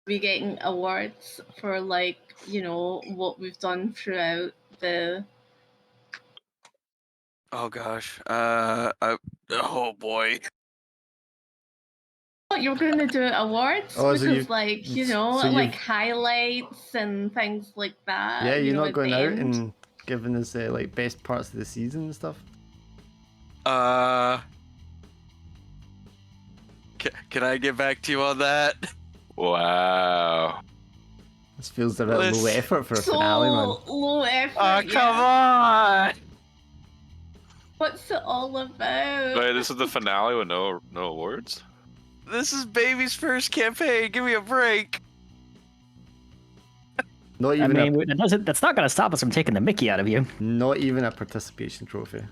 We getting awards for, like, you know, what we've done throughout the... Oh gosh. Oh boy. You're going to do awards? Oh, so because, like, you know, so like highlights and things like that. Yeah, you're you know, not at going the out end. and giving us like best parts of the season and stuff. Can I get back to you on that? Wow. This feels a bit low effort for a finale, man. Low effort. Oh, come on! What's it all about? Wait, this is the finale with no awards? This is Baby's first campaign. Give me a break. Not even that's not going to stop us from taking the mickey out of you. Not even a participation trophy.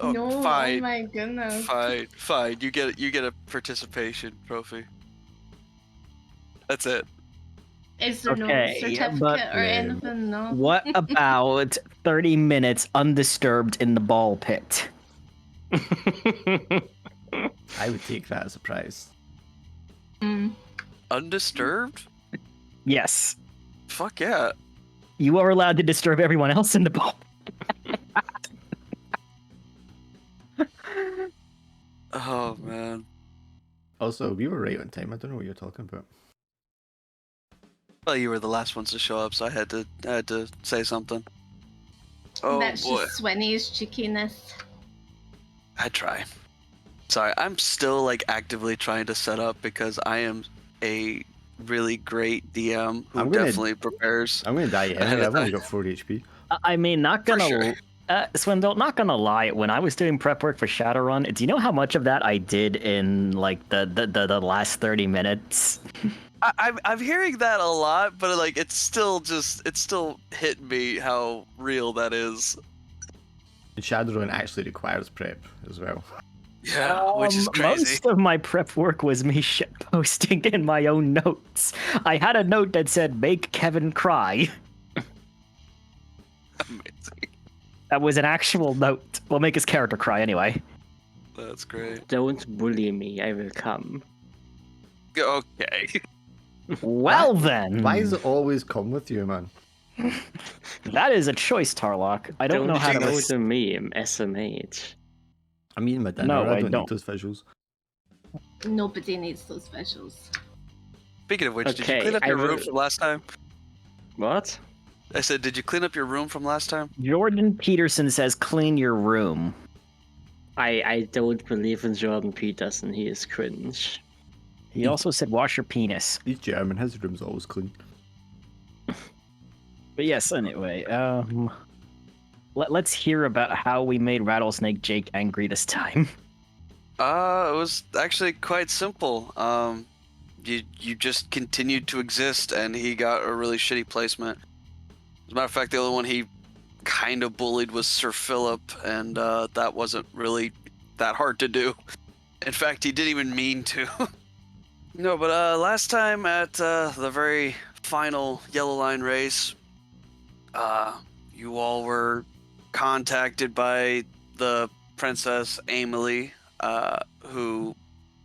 Oh, No, fine. oh my goodness. Fine. You get a participation trophy. That's it. Is there no certificate or anything? No. What about 30 minutes undisturbed in the ball pit? I would take that as a prize. Undisturbed? Yes. Fuck yeah. You are allowed to disturb everyone else in the ball. Oh man. Also, we were right on time. I don't know what you're talking about. Well, you were the last ones to show up, so I had to say something. Oh That's boy. just Swinny's cheekiness. I try. Sorry, I'm still like actively trying to set up because I am a really great DM who definitely prepares. I'm gonna die anyway. I've only got 40 HP. I mean, not gonna Swindle, not gonna lie, when I was doing prep work for Shadowrun, do you know how much of that I did in like the last 30 minutes? I'm hearing that a lot, but like it's still hitting me how real that is. And Shadowrun actually requires prep as well. Yeah, which is crazy. Most of my prep work was me posting in my own notes. I had a note that said, "Make Kevin cry." Amazing. That was an actual note. We'll make his character cry anyway. That's great. Don't bully me, I will come. Okay. Well then. Why does it always come with you, man? That is a choice, Tarlock. I don't know how to... Don't go to me, I'm SMH. I'm eating my dinner. No, I I don't don't. need those visuals. Nobody needs those visuals. Speaking of which, did you clean up your room from last time? What? I said, did you clean up your room from last time? Jordan Peterson says, clean your room. I don't believe in Jordan Peterson. He is cringe. He also said, wash your penis. He's German. His room's always clean. But yes, anyway, let's hear about how we made Rattlesnake Jake angry this time. It was actually quite simple. You just continued to exist, and he got a really shitty placement. As a matter of fact, the only one he kind of bullied was Sir Philip, and that wasn't really that hard to do. In fact, he didn't even mean to. No, but last time at the very final Yellow Line race, you all were contacted by the Princess Emily, who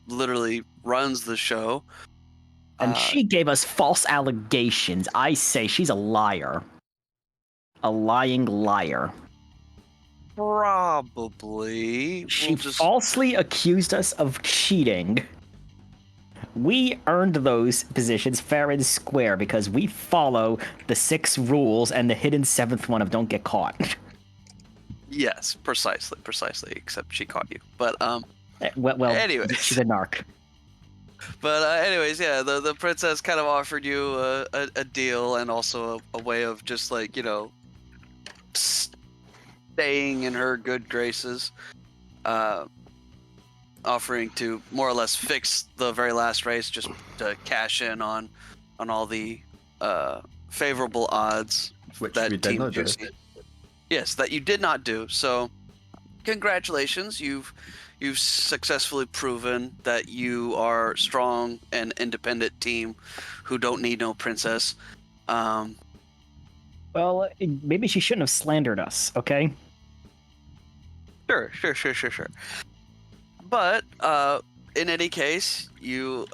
literally runs the show. And she gave us false allegations. I say she's a liar. A lying liar. Probably. She falsely accused us of cheating We earned those positions fair and square because we follow the 6 rules and the hidden 7th one of don't get caught. Yes, precisely. Except she caught you. But well, anyways. she's a narc. But anyways, yeah, the princess kind of offered you a deal and also a way of just like, you know, staying in her good graces, offering to more or less fix the very last race just to cash in on all the favorable odds Which that we did Team not do. Juicy. Yes, that you did not do. So, congratulations, you've successfully proven that you are a strong and independent team who don't need no princess. Well, maybe she shouldn't have slandered us, okay? Sure. But in any case, you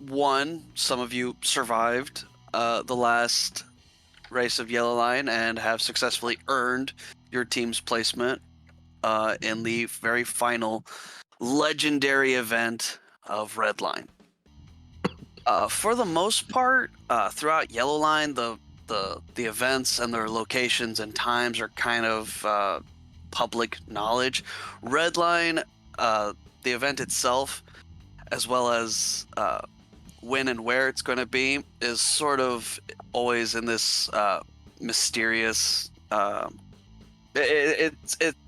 won. Some of you survived the last race of Yellow Line and have successfully earned your team's placement in the very final legendary event of Redline. For the most part, throughout Yellow Line, the events and their locations and times are kind of public knowledge. Redline, the event itself, as well as when and where it's going to be, is sort of always in this mysterious. A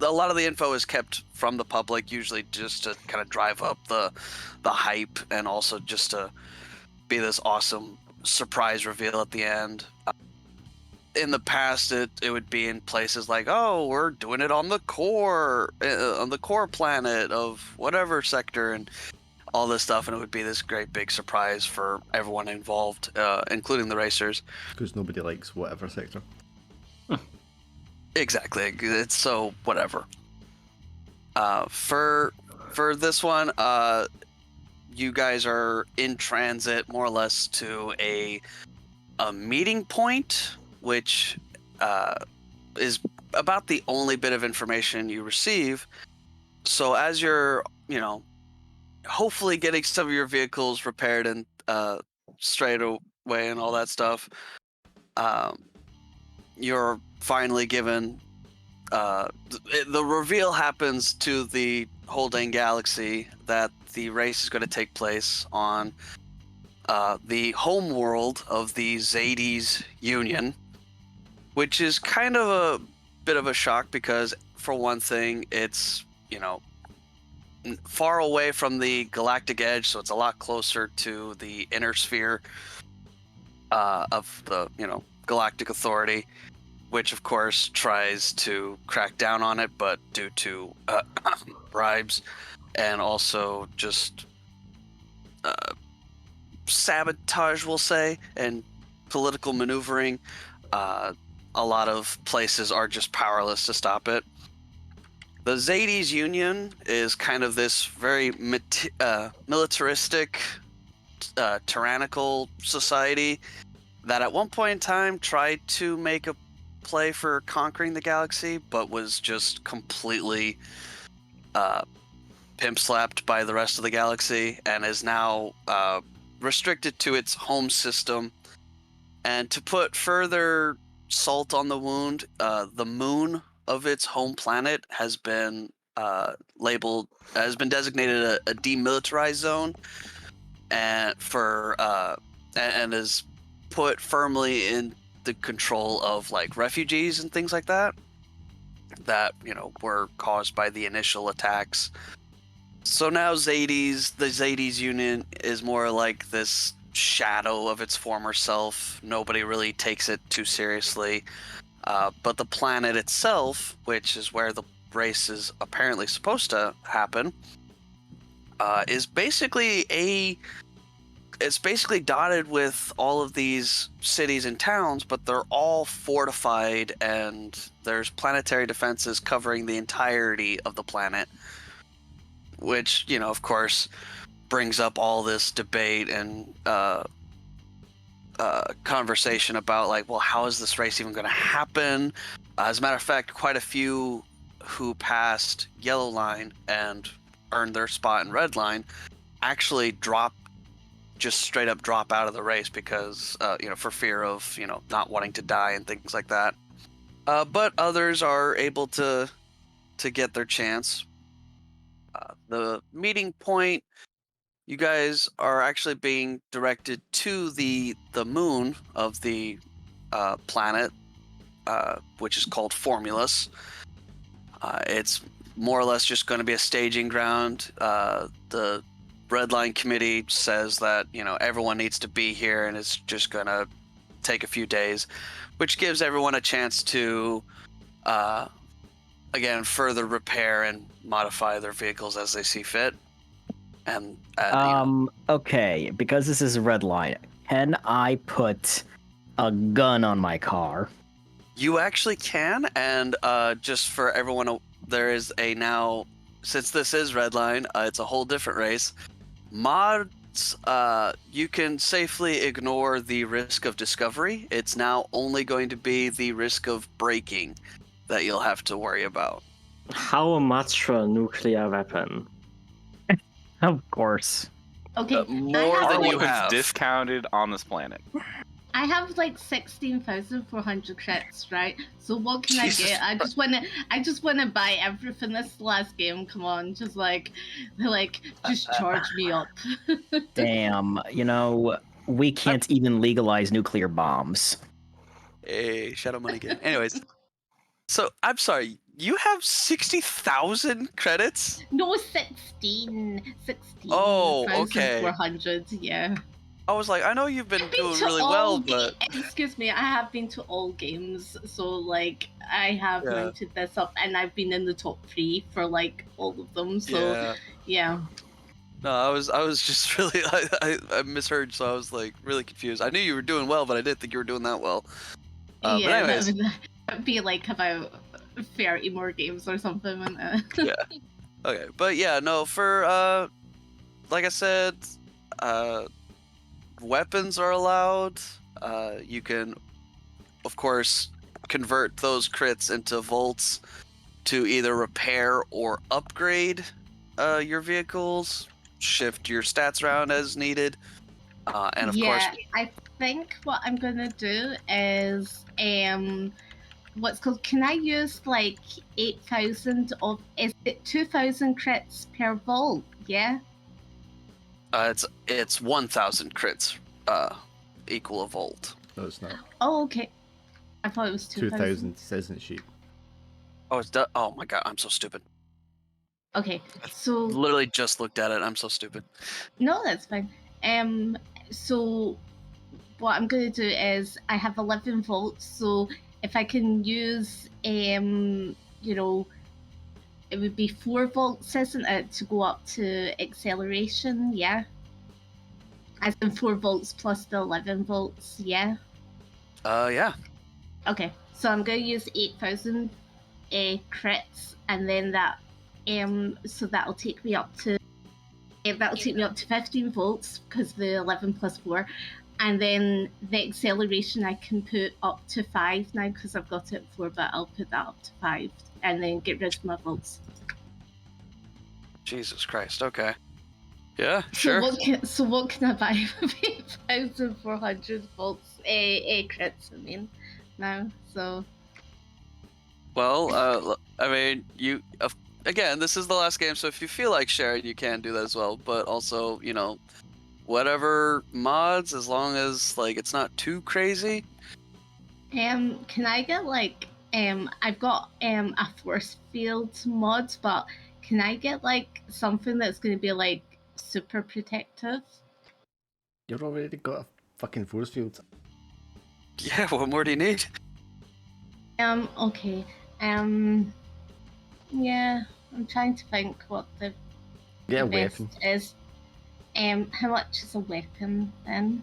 lot of the info is kept from the public, usually just to kind of drive up the hype and also just to be this awesome surprise reveal at the end. In the past, it would be in places like, oh, we're doing it on the core planet of whatever sector and all this stuff, and it would be this great big surprise for everyone involved, including the racers. Because nobody likes whatever sector. Exactly, it's so whatever. For this one, you guys are in transit more or less to a meeting point, which is about the only bit of information you receive. So as you're, you know, hopefully getting some of your vehicles repaired and straight away and all that stuff, you're finally given the reveal happens to the whole dang galaxy that the race is going to take place on the home world of the Zades Union, which is kind of a bit of a shock because, for one thing, it's, you know, far away from the galactic edge, so it's a lot closer to the inner sphere of the, you know, Galactic Authority, which of course tries to crack down on it, but due to bribes and also just sabotage, we'll say, and political maneuvering, a lot of places are just powerless to stop it. The Zades Union is kind of this very militaristic, tyrannical society that at one point in time tried to make a play for conquering the galaxy, but was just completely pimp slapped by the rest of the galaxy and is now restricted to its home system. And to put further salt on the wound, the moon of its home planet has been designated a demilitarized zone, and and is put firmly in the control of like refugees and things like that, you know, were caused by the initial attacks. So now the Zades Union is more like this shadow of its former self. Nobody really takes it too seriously. But the planet itself, which is where the race is apparently supposed to happen, is basically dotted with all of these cities and towns, but they're all fortified, and there's planetary defenses covering the entirety of the planet, which, you know, of course, brings up all this debate and conversation about, like, well, how is this race even going to happen? As a matter of fact, quite a few who passed Yellow Line and earned their spot in Red Line actually just straight up drop out of the race because, for fear of, not wanting to die and things like that. But others are able to get their chance. The meeting point, you guys are actually being directed to the moon of the planet, which is called Formulus. It's more or less just going to be a staging ground. The Redline committee says that everyone needs to be here, and it's just going to take a few days, which gives everyone a chance to again further repair and modify their vehicles as they see fit. And Okay, because this is a red line, can I put a gun on my car? you actually can, and just for everyone, there is a now, since this is Redline, it's a whole different race. Mods, you can safely ignore the risk of discovery. It's now only going to be the risk of breaking that you'll have to worry about. How much for a nuclear weapon? Of course. Okay, More than you It's have. discounted on this planet. I have like 16,400 crits, right? So what can Jesus I get? I just wanna buy everything this last game. Come on, just just charge me up. Damn, we can't even legalize nuclear bombs. Hey, Shadow Money game. Anyways, so I'm sorry, you have 60,000 credits? No, 16. Oh, okay. 16,400, yeah. I was like, I know you've been I've been doing to really all well, ga- but excuse me, I have been to all games, so I have Yeah. mounted this up, and I've been in the top 3 for all of them. So yeah. No, I was just really I misheard, so I was like really confused. I knew you were doing well, but I didn't think you were doing that well. But Yeah, anyways, that'd be like about 30 more games or something. Wouldn't it? yeah. Okay, but yeah, no, for like I said, weapons are allowed. You can, of course, convert those crits into volts to either repair or upgrade your vehicles, shift your stats around as needed, and of course, I think what I'm gonna do is what's called. Can I use 8,000 of? Is it 2,000 crits per volt? Yeah. it's 1,000 crits equal a volt. No, it's not. Oh, okay. I thought it was 2,000. 2,000 says in the sheet. Oh, oh my god, I'm so stupid. Okay, so Literally just looked at it. I'm so stupid. no, that's fine. So what I'm going to do is I have 11 volts. So if I can use, it would be 4 volts, isn't it, to go up to acceleration? Yeah. As in 4 volts plus the 11 volts. Yeah. Yeah. Okay, so I'm going to use 8,000 crits, and then that, so that'll take me up to 15 volts because the 11 plus 4, and then the acceleration I can put up to 5 now because I've got it at 4, but I'll put that up to 5 and then get rid of my volts. Jesus Christ. Okay. Yeah. Sure. So what can I buy with 8,400 volts? Crits, I mean, now. So. Well, I mean, again, this is the last game, so if you feel like sharing, you can do that as well. But also, whatever mods, as long as it's not too crazy. Can I get I've got a force field mod, but can I get something that's going to be super protective? You've already got a fucking force field. Yeah. What more do you need? Okay. Yeah, I'm trying to think what the Get a best weapon. is. How much is a weapon then?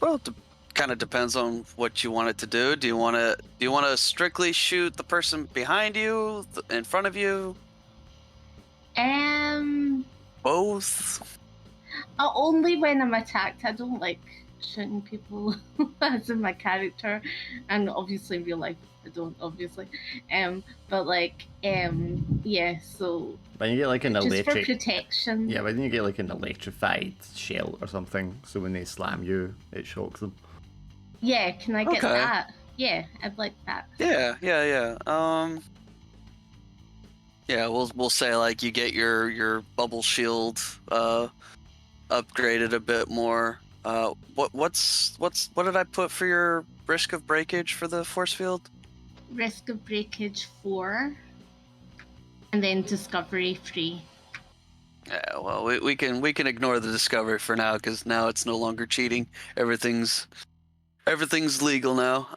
Well, it kind of depends on what you want it to do. Do you want to strictly shoot the person behind you, in front of you? Um, Both. only when I'm attacked. I don't shooting people as in my character, and obviously in real life I don't, obviously. But like, yeah. So When you get like an just for electric, protection. yeah, when you get like an electrified shell or something, so when they slam you, it shocks them. Yeah, can I get Okay. that? Yeah, I'd like that. Yeah. Yeah, we'll say like you get your bubble shield upgraded a bit more. What did I put for your risk of breakage for the force field? Risk of breakage 4, and then discovery 3. Yeah, well, we can ignore the discovery for now because now it's no longer cheating. Everything's legal now.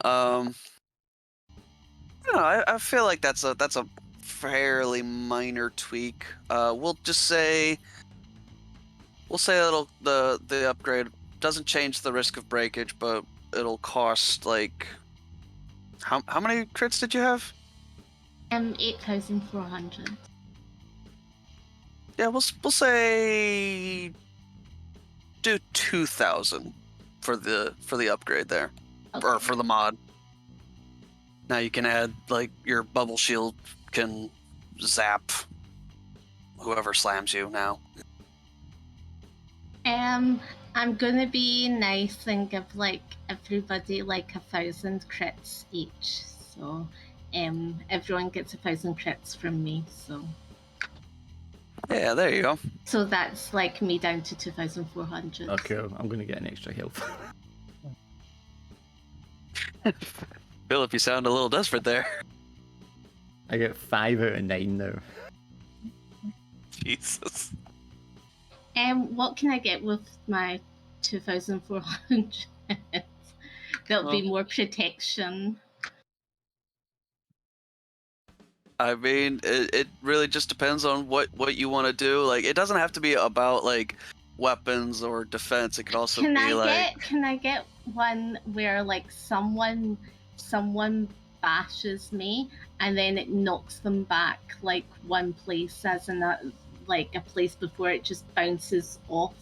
I feel like that's a fairly minor tweak. We'll say it'll the upgrade doesn't change the risk of breakage, but it'll cost like how many crits did you have? 8,400. Yeah, we'll say do 2,000 for the upgrade there, or for the mod. Now you can add like your bubble shield can zap whoever slams you now. I'm gonna be nice and give like everybody like 1,000 crits each. So, everyone gets 1,000 crits from me. So. Yeah, there you go. So that's like me down to 2,400. Oh, cool. I'm gonna get an extra health. Philip, you sound a little desperate there. I get 5 out of 9 now. Jesus. What can I get with my 2,400? There'll be more protection. I mean, it really just depends on what you want to do. Like, it doesn't have to be about like weapons or defense. It could also Can be Can I get one where like someone bashes me and then it knocks them back like one place, as in like a place before it just bounces off?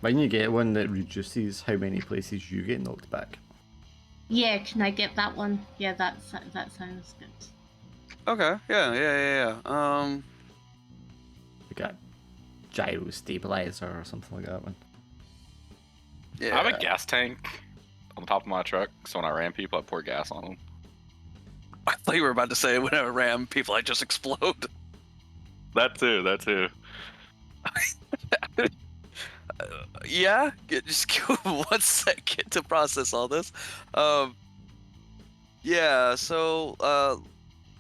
When you get one that reduces how many places you get knocked back. Yeah, can I get that one? Yeah, that sounds good. Okay. Yeah. Like a gyro stabilizer or something like that one. Yeah. I have a gas tank on the top of my truck, so when I ram people, I pour gas on them. I thought you were about to say when I ram people, I just explode. That too. Yeah. Just give me 1 second to process all this. Yeah. So,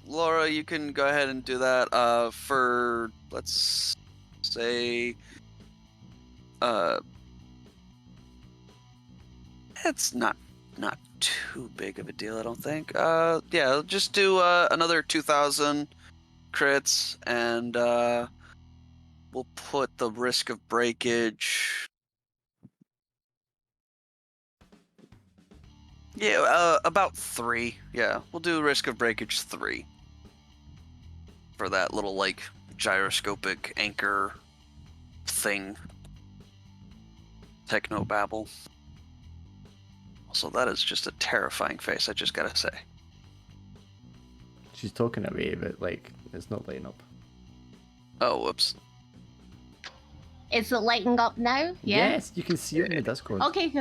Laura, you can go ahead and do that. For let's say, it's not too big of a deal, I don't think. Yeah, just do another 2,000 crits, and we'll put the risk of breakage. Yeah, about 3. Yeah, we'll do risk of breakage 3 for that little like gyroscopic anchor thing. Technobabble. Also, that is just a terrifying face, I just gotta say. She's talking away, but like it's not lighting up. Oh, whoops. Is it lighting up now? Yeah. Yes, you can see it in the Discord. Okay.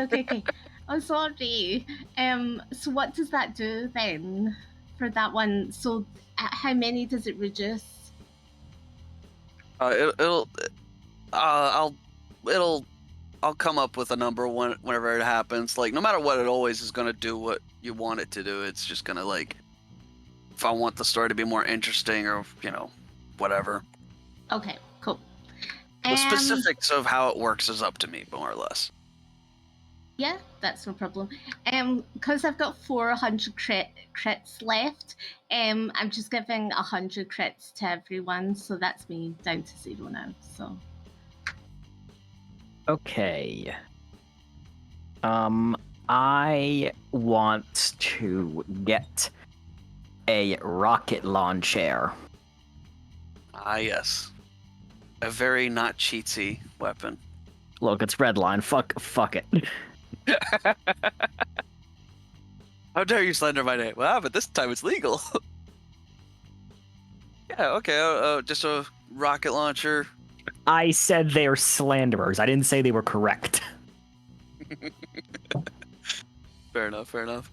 I'm sorry. So what does that do then for that one? So how many does it reduce? I'll come up with a number whenever it happens. Like, no matter what, it always is gonna do what you want it to do. It's just gonna like, if I want the story to be more interesting or whatever. Okay, cool. The specifics of how it works is up to me, more or less. Yeah, that's no problem. Because I've got 400 crits left, I'm just giving 100 crits to everyone, so that's me down to 0 now. So. Okay. I want to get a rocket launcher. Ah, yes. A very not cheatsy weapon. Look, it's Redline. Fuck it. How dare you slander my name? Well, but this time it's legal. Yeah, okay, just a rocket launcher. I said they're slanderers. I didn't say they were correct. Fair enough, fair enough.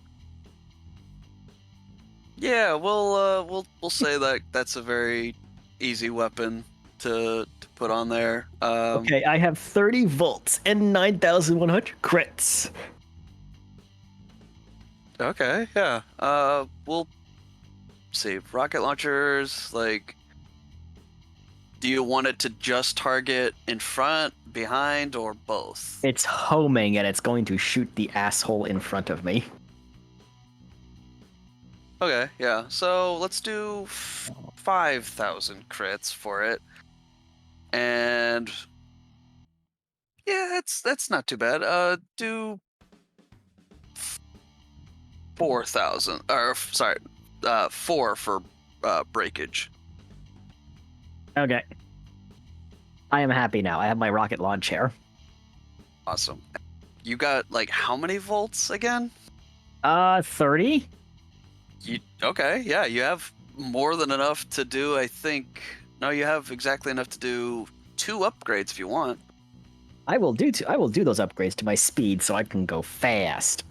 Yeah, we'll say that that's a very easy weapon to put on there. Okay, I have 30 volts and 9,100 crits. Okay, yeah. We'll see. Rocket launchers, like, do you want it to just target in front, behind, or both? It's homing and it's going to shoot the asshole in front of me. Okay, yeah. So let's do 5,000 crits for it, and yeah, that's not too bad. Do 4,000, or sorry, 4 for breakage. Okay. I am happy now. I have my rocket launcher. Awesome. You got like how many volts again? 30? Okay, yeah, you have more than enough to do, I think. No, you have exactly enough to do 2 upgrades if you want. I will do those upgrades to my speed so I can go fast.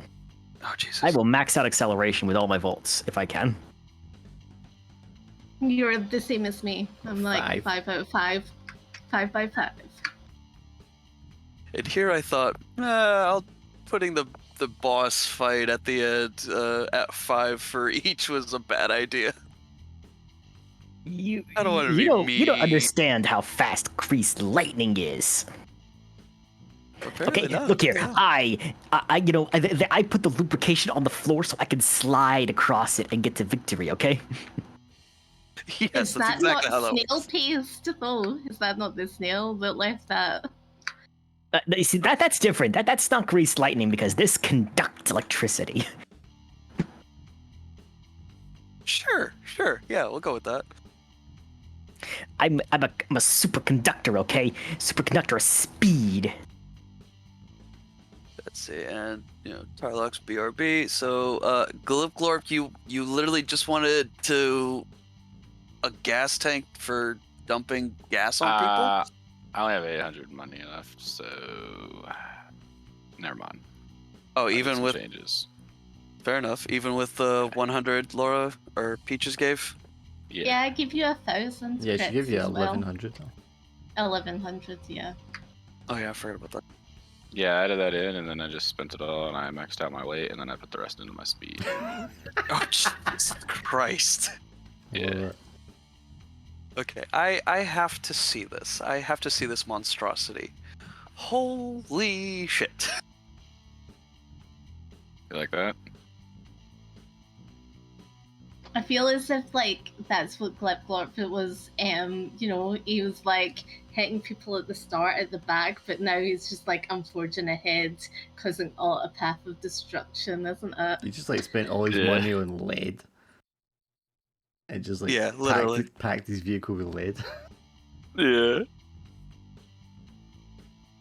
Oh, Jesus. I will max out acceleration with all my volts if I can. You're the same as me. I'm like 5 out of 5. 5 by 5. And here I thought, I'll putting the boss fight at the end at 5 for each was a bad idea. I don't want to be mean. You don't understand how fast greased lightning is. Apparently Okay, not. look here. Yeah. I put the lubrication on the floor so I can slide across it and get to victory. Okay. Yes, Is that's that exactly how not that snail works. paste though? Is that not the snail that left that? You see, that's different. That's not greased lightning because this conducts electricity. Sure. Yeah, we'll go with that. I'm a superconductor. Okay, superconductor of speed. Let's see, and Tarlox BRB. So, Glorp, you literally just wanted a gas tank for dumping gas on people? I only have 800 money enough, so never mind. Oh, I did even some with changes. fair enough. Even with the 100 Laura or Peaches gave. Yeah, I give you 1,000. Yeah, she gave you crits as well. 1,100. 1,100, yeah. Oh yeah, I forgot about that. Yeah, I added that in, and then I just spent it all, and I maxed out my weight, and then I put the rest into my speed. Oh Jesus Christ. Yeah. Or- Okay, I have to see this. I have to see this monstrosity. Holy shit. You like that? I feel as if like that's what Glorp was. He was like hitting people at the start at the back, but now he's just like, I'm forging ahead, causing a path of destruction, isn't it? He just like spent all his Yeah. money on lead. And just like Yeah, literally. packed his vehicle with lead. Yeah.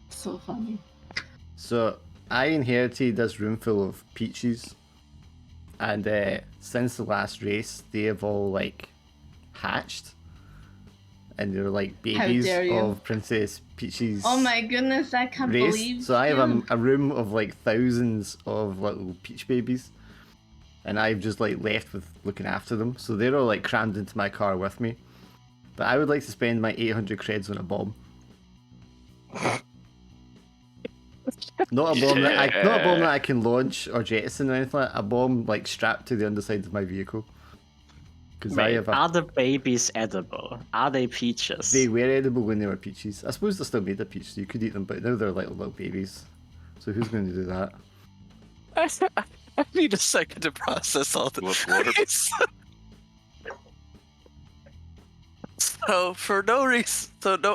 So funny. So I inherited this room full of peaches, and since the last race, they have all like hatched, and they're like babies dare you. of Princess Peach's Oh my goodness, I can't race. believe So I have you. a room of like thousands of little peach babies, and I've just like left with looking after them. So they're all like crammed into my car with me. But I would like to spend my 800 creds on a bomb. Not a bomb that I can launch or jettison or anything like that. A bomb like strapped to the underside of my vehicle. Because I Wait, have are the babies edible? Are they peaches? They were edible when they were peaches. I suppose they're still made of peach, so you could eat them, but now they're like little babies. So who's going to do that? I need a second to process all this. So for no reason,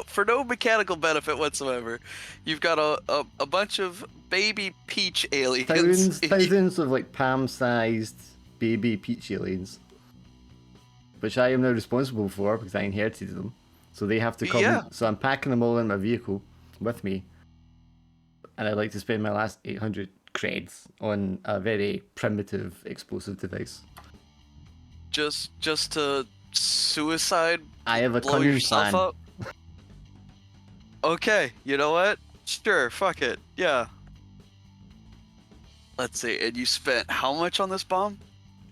for no mechanical benefit whatsoever, you've got a bunch of baby peach aliens. Thousands of like palm-sized baby peach aliens, which I am now responsible for because I inherited them. So they have to come. Yeah. So I'm packing them all in my vehicle with me, and I'd like to spend my last 800 creds on a very primitive explosive device. Just to suicide I have a blow cunning yourself plan. up? Okay, you know what? Sure, fuck it. Yeah. Let's see, and you spent how much on this bomb?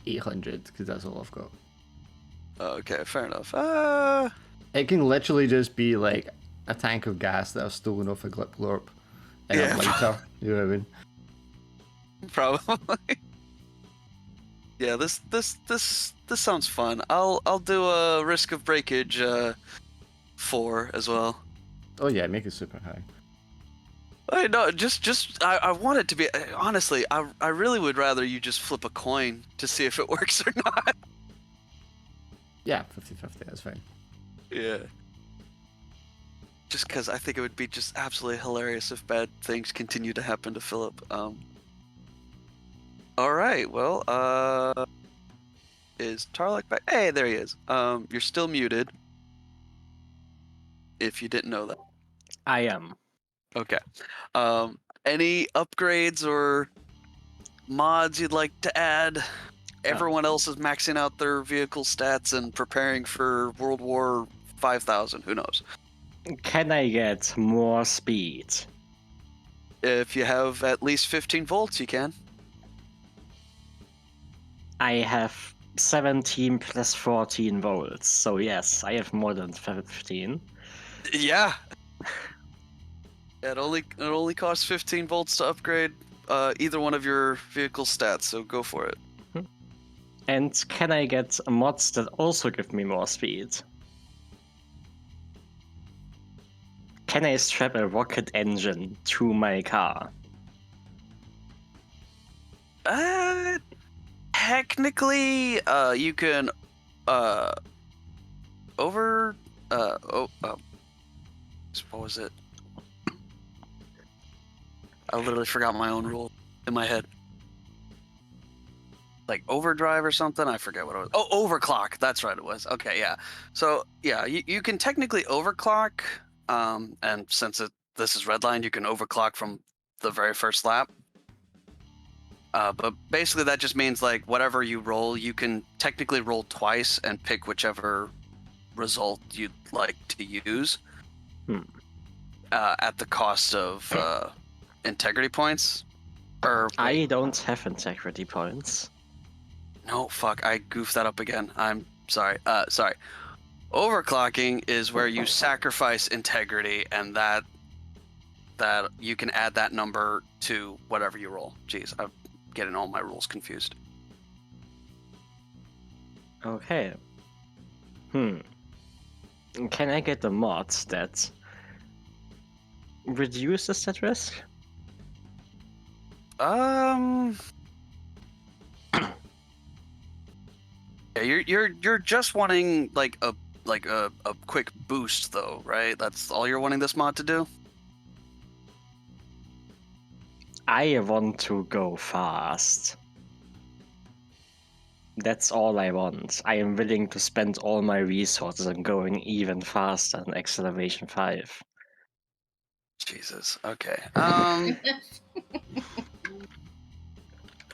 800, because that's all I've got. Okay, fair enough. It can literally just be like a tank of gas that I've stolen off a glip glorp and Yeah. a lighter. You know what I mean? Probably. Yeah, this sounds fun. I'll do a risk of breakage 4 as well. Oh yeah, make it super high. No, I want it to be honestly. I really would rather you just flip a coin to see if it works or not. Yeah, 50-50, that's fine. Yeah. Just because I think it would be just absolutely hilarious if bad things continue to happen to Philip. All right. Well, is Tarlek back? Hey, there he is. You're still muted. If you didn't know that. I am. Okay. Any upgrades or mods you'd like to add? Everyone else is maxing out their vehicle stats and preparing for World War 5000. Who knows? Can I get more speed? If you have at least 15 volts, you can. I have 17 plus 14 volts, so yes, I have more than 15. Yeah. It only costs 15 volts to upgrade either one of your vehicle stats, so go for it. And can I get mods that also give me more speed? Can I strap a rocket engine to my car? Technically, you can what was it? I literally forgot my own rule in my head. Like overdrive or something? I forget what it was. Oh, overclock. That's right, it was. Okay, yeah. So, yeah, you can technically overclock, and since this is Redline, you can overclock from the very first lap. But basically that just means like whatever you roll, you can technically roll twice and pick whichever result you'd like to use at the cost of integrity points. I don't have integrity points. No, fuck, I goofed that up again. I'm sorry. Sorry. Overclocking is where you sacrifice integrity and that you can add that number to whatever you roll. Jeez, I'm getting all my rules confused. Okay. Can I get the mods that reduces that risk? Yeah, you're just wanting like a quick boost though, right? That's all you're wanting this mod to do? I want to go fast. That's all I want. I am willing to spend all my resources on going even faster in Acceleration 5. Jesus. Okay.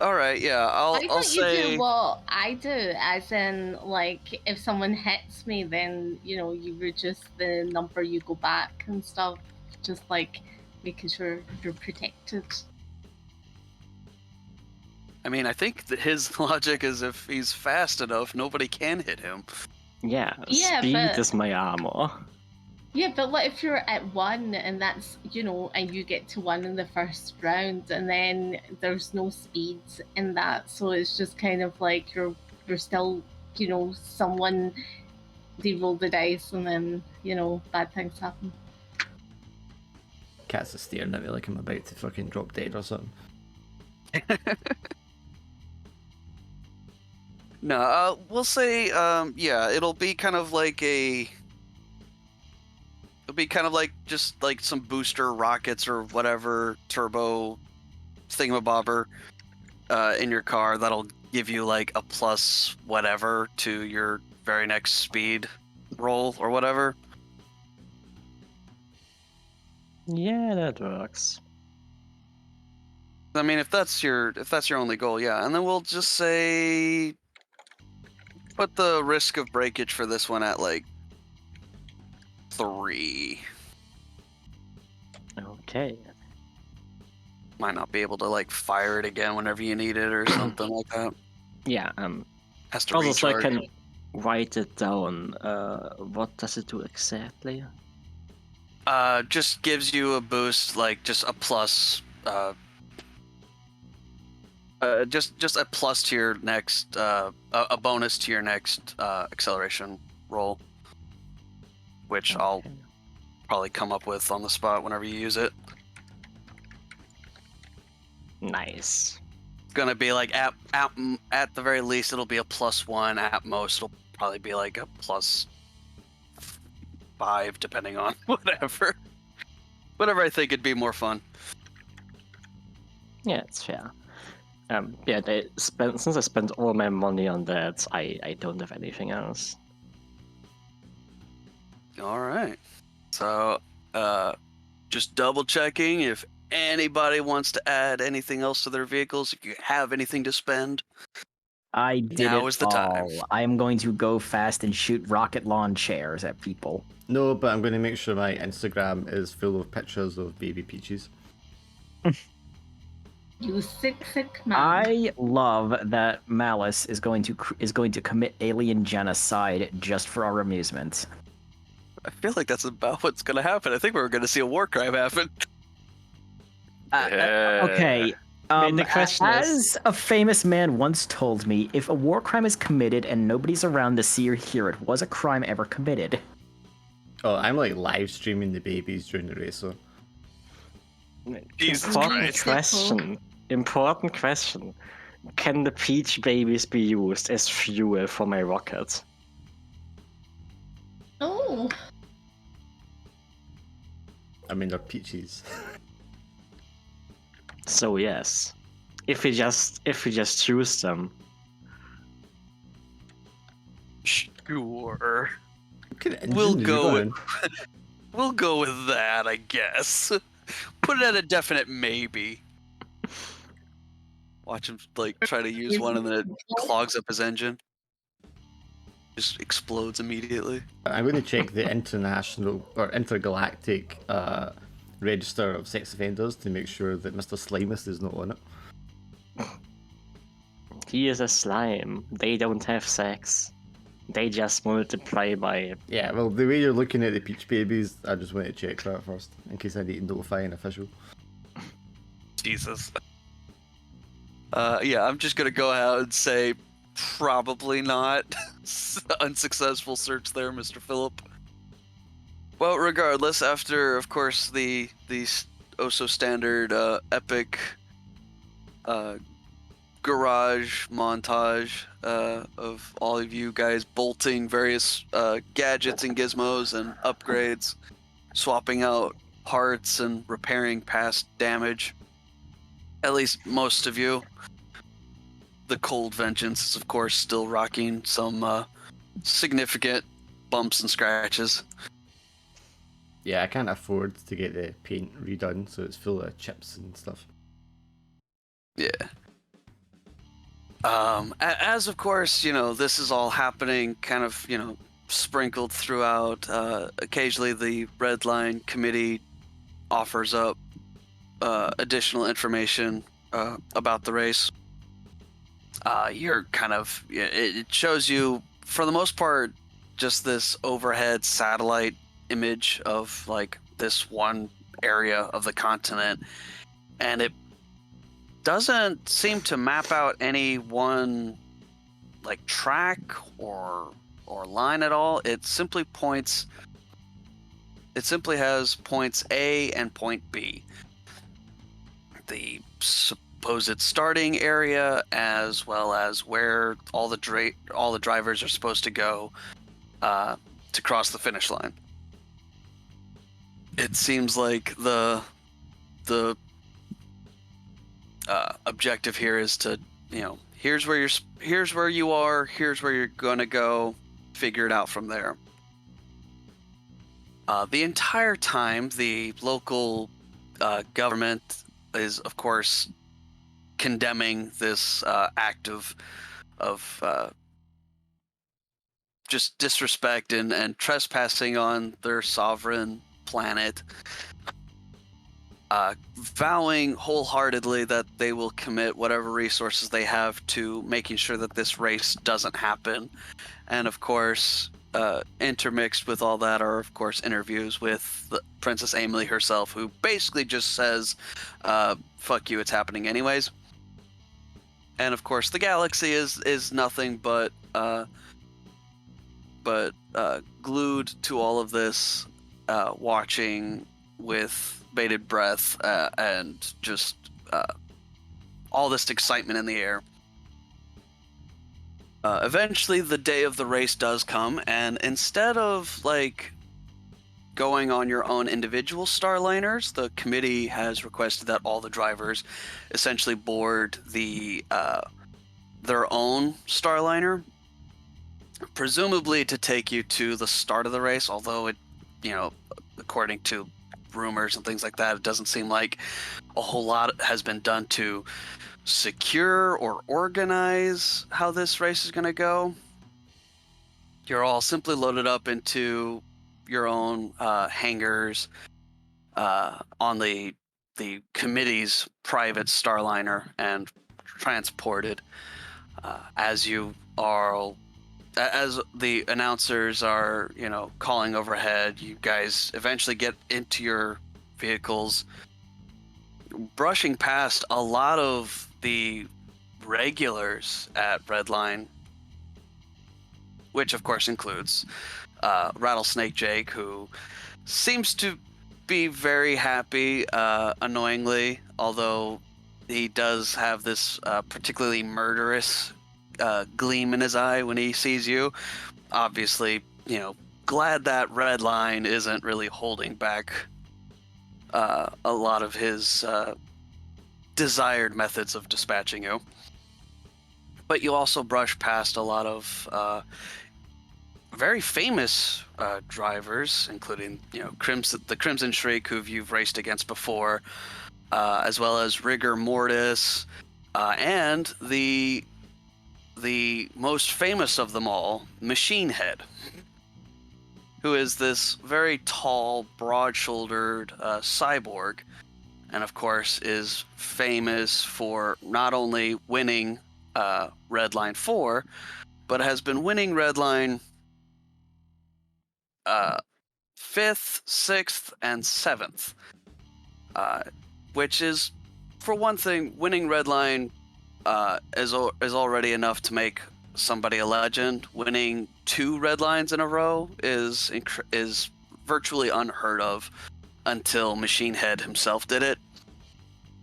All right. Yeah. Why I'll don't say. you do what I do? As in, like, if someone hits me, then you reduce the number you go back and stuff. Just like making sure you're protected. I mean, I think that his logic is if he's fast enough, nobody can hit him. Yeah, Yeah, speed but- is my armor. Yeah, but what if you're at 1 and that's, and you get to 1 in the first round and then there's no speed in that. So it's just kind of like you're still, someone, they roll the dice and then, bad things happen. Cat's are staring at me like I'm about to fucking drop dead or something. No, we'll say, yeah, it'll be kind of like just like some booster rockets or whatever turbo thingamabobber in your car that'll give you like a plus whatever to your very next speed roll or whatever. Yeah, that works. I mean, if that's your only goal, yeah. And then we'll just say put the risk of breakage for this one at like 3. Okay. Might not be able to like fire it again whenever you need it or something like that. Yeah. Has to Also, so I recharge. can write it down. What does it do exactly? Just gives you a boost, like just a plus. Just a plus to your next, a bonus to your next acceleration roll, which I'll Okay. probably come up with on the spot whenever you use it. Nice. It's gonna be like at the very least it'll be a +1. At most it'll probably be like a +5, depending on whatever I think it'd be more fun. Yeah, it's fair. Yeah, since I spent all my money on that, I don't have anything else. All right. So, just double checking if anybody wants to add anything else to their vehicles. If you have anything to spend, I did now it is the time. all. I am going to go fast and shoot rocket lawn chairs at people. No, but I'm going to make sure my Instagram is full of pictures of baby peaches. You sick man. I love that Malice is going to commit alien genocide just for our amusement. I feel like that's about what's going to happen. I think we're going to see a war crime happen. Okay. The question as is- a famous man once told me, if a war crime is committed and nobody's around to see or hear it, was a crime ever committed? Oh, I'm like live streaming the babies during the race, so. Jesus Important Christ. Important question. Can the peach babies be used as fuel for my rocket? Oh, I mean, they're peaches. So yes, if we just use them. Sure. What kind of engine We'll did you go run? We'll go with that, I guess. Put it at a definite maybe. Watch him like try to use one and then it clogs up his engine. Just explodes immediately. I'm going to check the international or intergalactic register of sex offenders to make sure that Mr. Slimus is not on it. He is a slime. They don't have sex. They just multiply by. Yeah, well, the way you're looking at the peach babies, I just want to check that first, in case I need to notify an official. Jesus. Yeah, I'm just gonna go out and say probably not. Unsuccessful search there, Mr. Phillip. Well, regardless, after of course the oh so standard epic garage montage of all of you guys bolting various gadgets and gizmos and upgrades, swapping out parts and repairing past damage. At least most of you. The Cold Vengeance is, of course, still rocking some significant bumps and scratches. Yeah, I can't afford to get the paint redone, so it's full of chips and stuff. Yeah. As of course, this is all happening kind of, sprinkled throughout. Occasionally the Redline committee offers up additional information about the race. You're kind of, it shows you, for the most part, just this overhead satellite image of like this one area of the continent, and it doesn't seem to map out any one like track or line at all. It simply has points A and point B. The supposed starting area, as well as where all the drivers are supposed to go to cross the finish line. It seems like the objective here is to, here's where you are, here's where you're gonna go, figure it out from there. The entire time, the local government is, of course, condemning this act of just disrespect and trespassing on their sovereign planet, vowing wholeheartedly that they will commit whatever resources they have to making sure that this race doesn't happen. And of course, intermixed with all that are, of course, interviews with Princess Emily herself, who basically just says, fuck you, it's happening anyways. And of course, the galaxy is nothing but glued to all of this, watching with bated breath, and just all this excitement in the air. Eventually, the day of the race does come, and instead of like going on your own individual starliners, the committee has requested that all the drivers essentially board their own starliner, presumably to take you to the start of the race, although it, according to rumors and things like that, it doesn't seem like a whole lot has been done to secure or organize how this race is going to go. You're all simply loaded up into your own hangars on the committee's private starliner and transported as the announcers are, calling overhead. You guys eventually get into your vehicles, brushing past a lot of the regulars at Redline, which of course includes Rattlesnake Jake, who seems to be very happy, annoyingly, although he does have this particularly murderous gleam in his eye when he sees you. Obviously, glad that Redline isn't really holding back a lot of his desired methods of dispatching you. But you also brush past a lot of very famous drivers, including the Crimson Shriek, who you've raced against before, as well as Rigor Mortis, and the most famous of them all, Machine Head, who is this very tall, broad-shouldered cyborg, and of course is famous for not only winning Redline 4, but has been winning Redline 5th, 6th, and 7th, which is, for one thing, winning Redline is already enough to make somebody a legend. Winning 2 Redlines in a row is virtually unheard of until Machine Head himself did it.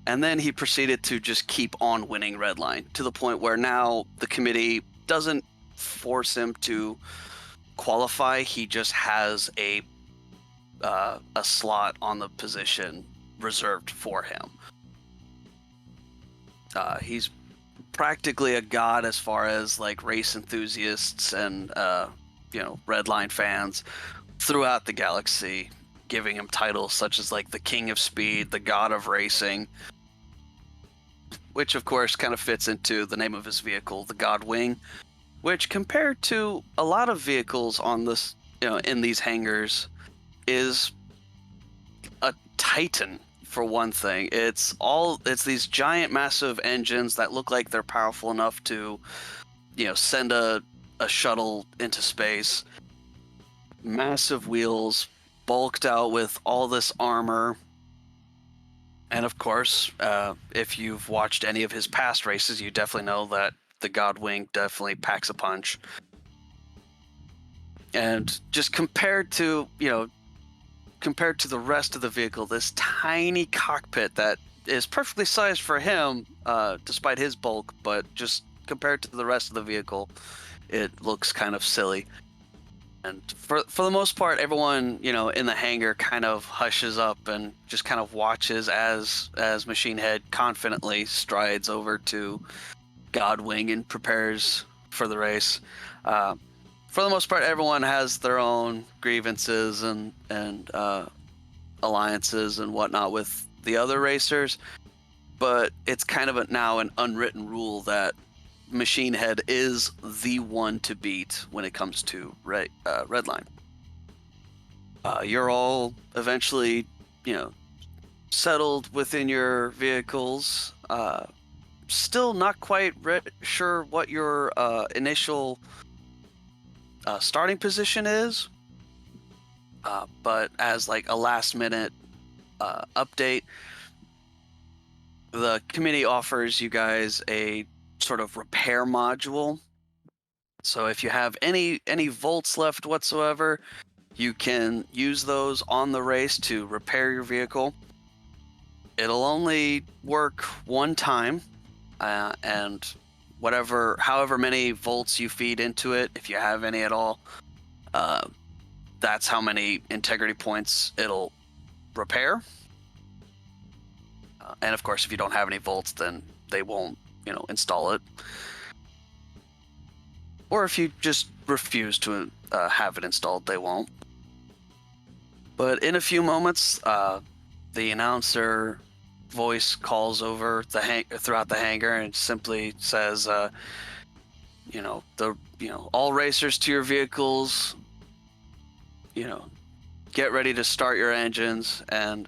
And then he proceeded to just keep on winning Redline, to the point where now the committee doesn't force him to qualify. He just has a slot on the position reserved for him. He's practically a god as far as like race enthusiasts and Redline fans throughout the galaxy, giving him titles such as like the King of Speed, the God of Racing, which of course kind of fits into the name of his vehicle, the God Wing, which compared to a lot of vehicles on this, in these hangars, is a titan. For one thing, it's these giant, massive engines that look like they're powerful enough to, send a shuttle into space. Massive wheels, bulked out with all this armor. And of course, if you've watched any of his past races, you definitely know that the Godwing definitely packs a punch. And just compared to the rest of the vehicle, this tiny cockpit that is perfectly sized for him, despite his bulk, but just compared to the rest of the vehicle, it looks kind of silly. And for the most part, everyone, in the hangar kind of hushes up and just kind of watches as Machine Head confidently strides over to Godwing and prepares for the race. For the most part, everyone has their own grievances and alliances and whatnot with the other racers. but it's kind of now an unwritten rule that Machine Head is the one to beat when it comes to Redline. You're all eventually, settled within your vehicles. Still not quite sure what your initial starting position is, but as like a last minute update, the committee offers you guys a sort of repair module. So if you have any volts left whatsoever, you can use those on the race to repair your vehicle. It'll only work one time, and however many volts you feed into it, if you have any at all, that's how many integrity points it'll repair. And of course, if you don't have any volts, then they won't, install it. Or if you just refuse to have it installed, they won't. But in a few moments, the announcer voice calls over throughout the hangar and simply says, all racers to your vehicles, get ready to start your engines. And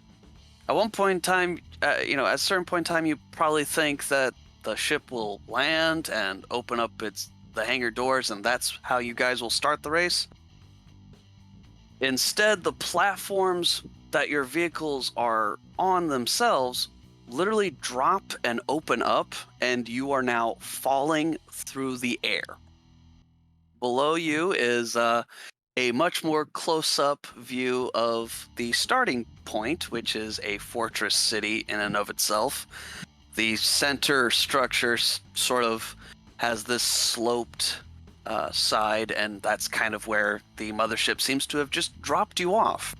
at one point in time, at a certain point in time, you probably think that the ship will land and open up the hangar doors, and that's how you guys will start the race. Instead, the platforms that your vehicles are on themselves literally drop and open up, and you are now falling through the air. Below you is a much more close-up view of the starting point, which is a fortress city in and of itself. The center structure sort of has this sloped side, and that's kind of where the mothership seems to have just dropped you off.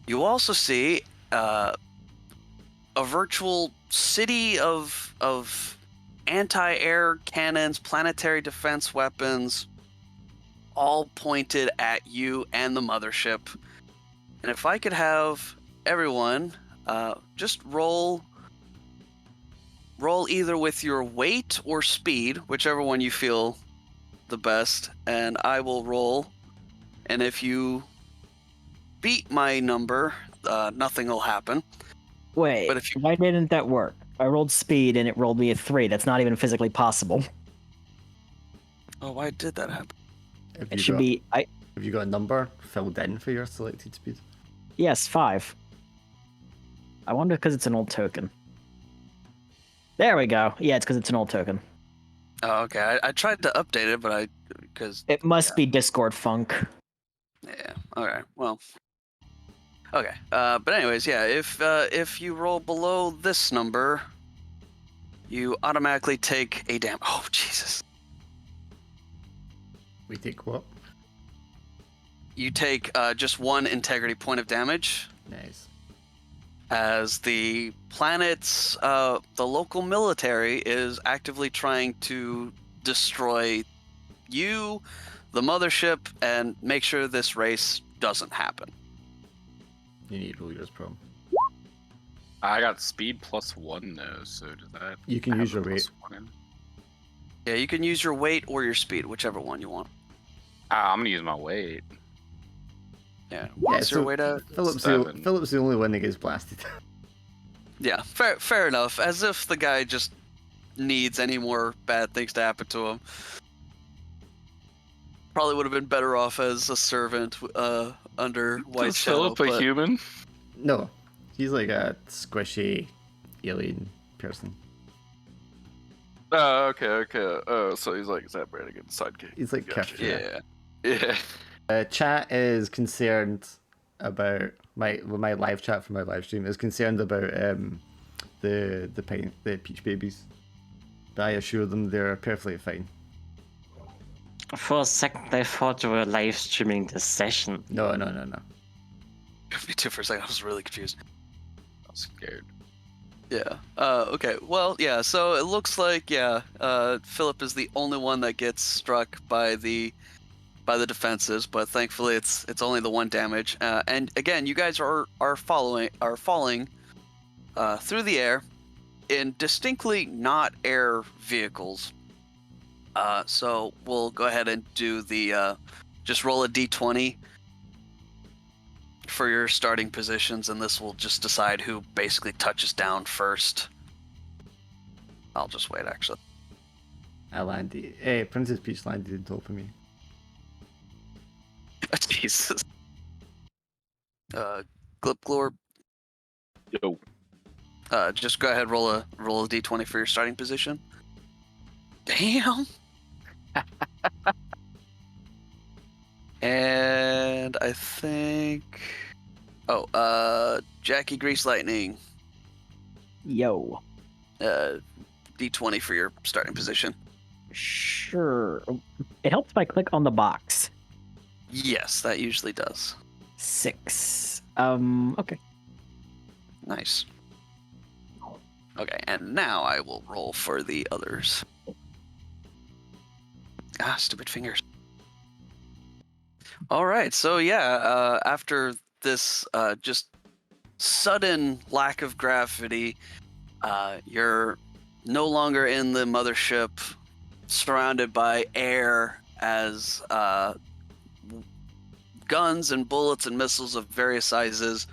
You also see a virtual city of anti-air cannons, planetary defense weapons, all pointed at you and the mothership. And if I could have everyone just roll either with your weight or speed, whichever one you feel the best, and I will roll. And if you beat my number, nothing will happen. Wait, But if you... why didn't that work? I rolled speed and it rolled me a 3. That's not even physically possible. Oh, why did that happen? It should be... Have you got a number filled in for your selected speed? Yes, 5. I wonder because it's an old token. There we go. Yeah, it's because it's an old token. Oh, okay. I tried to update it, but because it must be Discord funk. Yeah. Okay. Well. Okay. But anyways, yeah. If you roll below this number, you automatically take a damage. Oh, Jesus. We take what? You take just 1 integrity point of damage. Nice. As the planet's, the local military is actively trying to destroy you, the mothership, and make sure this race doesn't happen. You need to roll yours, Prom. I got speed +1 though, so does that? You can have use a your weight. +1 in? Yeah, you can use your weight or your speed, whichever one you want. I'm gonna use my weight. Yeah. Yeah, What's your so weight at? Philip's 7. the only one that gets blasted. Yeah, fair enough. As if the guy just needs any more bad things to happen to him. Probably would have been better off as a servant under White Is Shadow. Philip a human? No, he's like a squishy alien person. Oh, okay. Oh, so he's like Zap Brannigan's sidekick. He's like Gotcha. Kif. Yeah. Chat is concerned about my live chat from my live stream is concerned about the peach babies, but I assure them they're perfectly fine. For a second, I thought you were live streaming this session. No. Me too for a second. I was really confused. I'm scared. Yeah. Okay. Well, yeah. So it looks like Philip is the only one that gets struck by the defenses, but thankfully it's only the 1 damage. And again, you guys are falling through the air. in distinctly not air vehicles. So we'll go ahead and do the just roll a d20 for your starting positions, and this will just decide who basically touches down first. I'll just wait, actually. I landed. Princess Peach landed on top of me. Jesus. Glipglor, Yo. just go ahead, roll a d20 for your starting position. Damn. And I think, Jackie Grease Lightning, Yo. d20 for your starting position. Sure. It helps if I click on the box. Yes, that usually does. 6. Okay. Nice. Okay, and now I will roll for the others. Stupid fingers. All right, so yeah, after this just sudden lack of gravity, you're no longer in the mothership, surrounded by air as guns and bullets and missiles of various sizes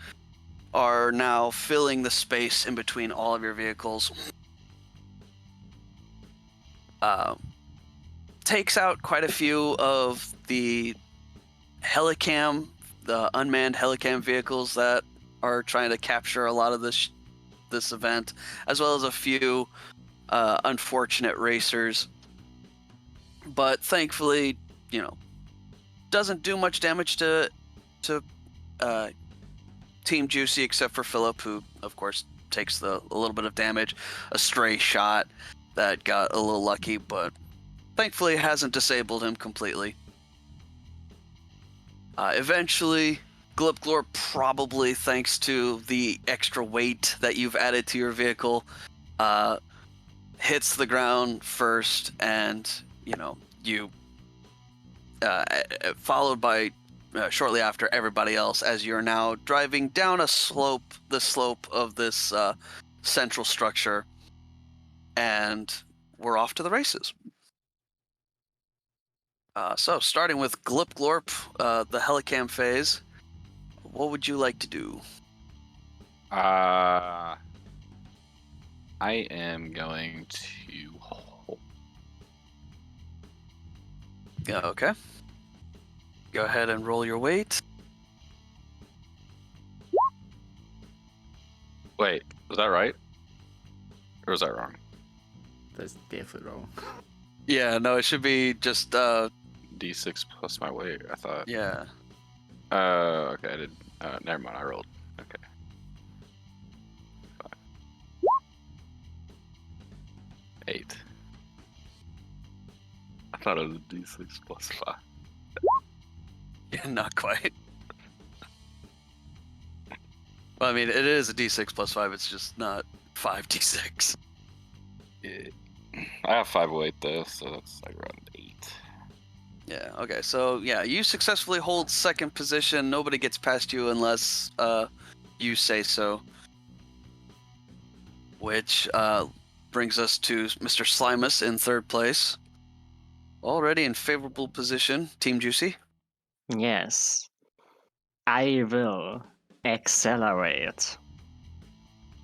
are now filling the space in between all of your vehicles. Takes out quite a few of the helicam, the unmanned helicam vehicles that are trying to capture a lot of this event, as well as a few unfortunate racers. But thankfully, doesn't do much damage to Team Juicy, except for Philip, who of course takes a little bit of damage. A stray shot that got a little lucky, but thankfully hasn't disabled him completely. Eventually, Glipglor, probably thanks to the extra weight that you've added to your vehicle, hits the ground first, and you followed by shortly after everybody else, as you're now driving down the slope of this central structure, and we're off to the races. So starting with Glipglorp, the helicam phase, what would you like to do? I am going to hold. Yeah, okay. Go ahead and roll your weight. Wait, was that right? Or was that wrong? That's definitely wrong. Yeah, no, it should be just D6 plus my weight, I thought. yeah. Okay, I did. Never mind, I rolled. Okay. 8. I thought it was a D6 plus 5. Yeah, not quite. Well, I mean, it is a d6 plus 5, it's just not 5d6. Yeah. I have 5 weight though, so that's like around 8. Yeah, okay, so yeah, you successfully hold second position. Nobody gets past you unless you say so. Which brings us to Mr. Slimus in third place. Already in favorable position, Team Juicy. Yes. I will accelerate.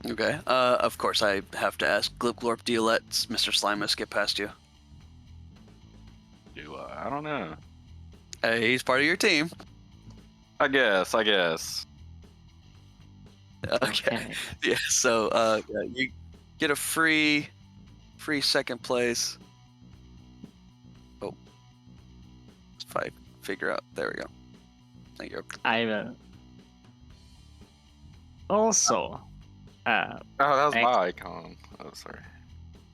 Okay, of course I have to ask, Glipglorp, do you let Mr. Slimus get past you? Do I? I don't know. Hey, he's part of your team. I guess. Okay. Yeah, so yeah, you get a free second place. Oh, if I figure out, there we go. Thank you. I will also Oh, that was Act- my icon. Oh, sorry.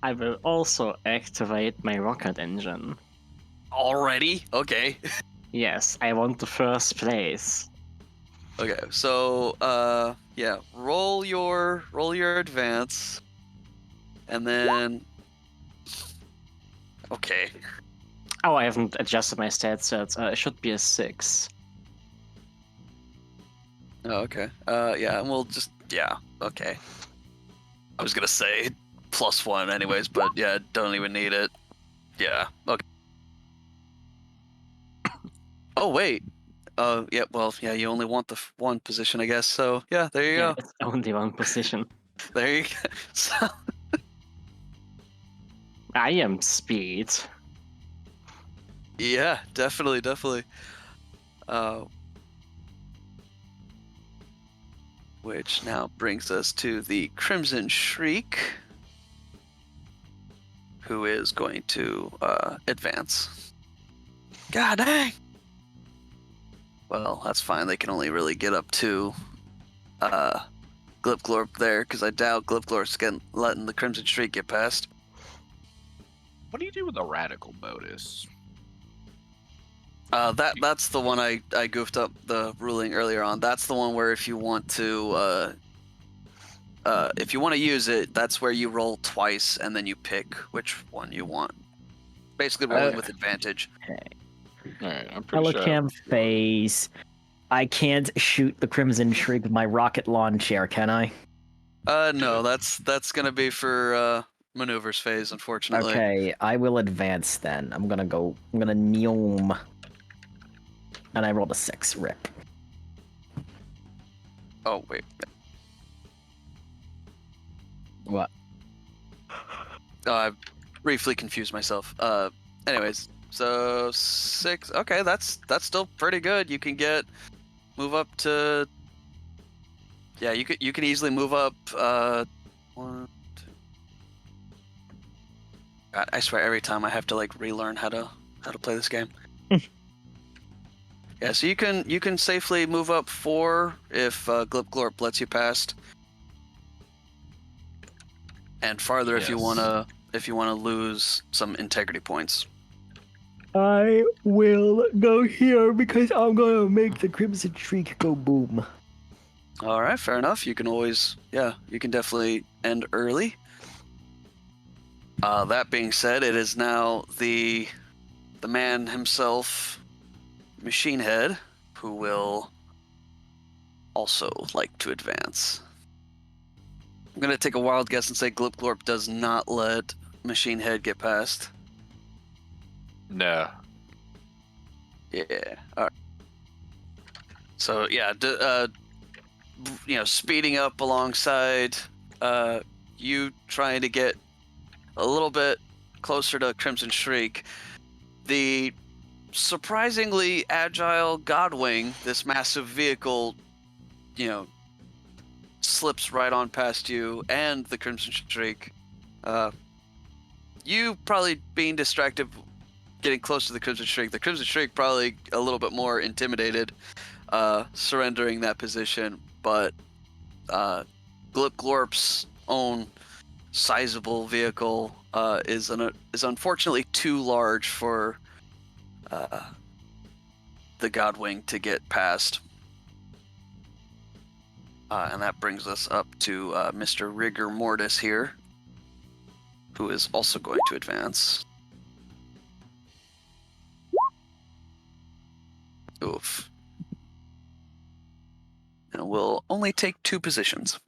I will also activate my rocket engine. Already? Okay. Yes, I want the first place. Okay, so yeah, roll your advance, and then okay. Oh, I haven't adjusted my stats yet. It should be a 6. Oh, okay. Yeah, and we'll just okay. I was gonna say +1 anyways, but yeah, don't even need it. Yeah. Okay. Oh wait. Yeah. Well, yeah. You only want the one position, I guess. So yeah, there you Yeah, go. it's only one position. There you go. So, I am speed. yeah, definitely. Which now brings us to the Crimson Shriek, who is going to advance. God dang! Well, that's fine. They can only really get up to Glipglorp there, because I doubt Glipglorp's letting the Crimson Shriek get past. What do you do with a radical bonus? That's the one I goofed up the ruling earlier on. That's the one where if you want to use it, that's where you roll twice and then you pick which one you want. Basically rolling with advantage. Alright, I'm pretty sure. I have Helicam a feeling. phase. I can't shoot the Crimson Shriek with my rocket launcher, can I? No, that's gonna be for maneuvers phase, unfortunately. Okay, I will advance then. I'm gonna neom. And I rolled a 6, rip. Oh wait. What? I briefly confused myself. Anyways, so 6. Okay, that's still pretty good. You can move up to. Yeah, you can easily move up. 1, 2. God, I swear every time I have to like relearn how to play this game. Yeah, so you can safely move up 4 if Glipglorp lets you past, and farther if you Yes. wanna lose some integrity points. I will go here because I'm gonna make the Crimson Shriek go boom. All right, fair enough. You can always, you can definitely end early. That being said, it is now the man himself, Machine Head, who will also like to advance. I'm gonna take a wild guess and say Glipglorp does not let Machine Head get past. No. Yeah. All right. So yeah, speeding up alongside you, trying to get a little bit closer to Crimson Shriek. The surprisingly agile Godwing, this massive vehicle, slips right on past you and the Crimson Shriek. You probably being distracted getting close to the Crimson Shriek. The Crimson Shriek probably a little bit more intimidated, surrendering that position, but Glipglorp's own sizable vehicle is unfortunately too large for the Godwing to get past. And that brings us up to Mr. Rigor Mortis here, who is also going to advance. Oof. And we'll only take 2 positions.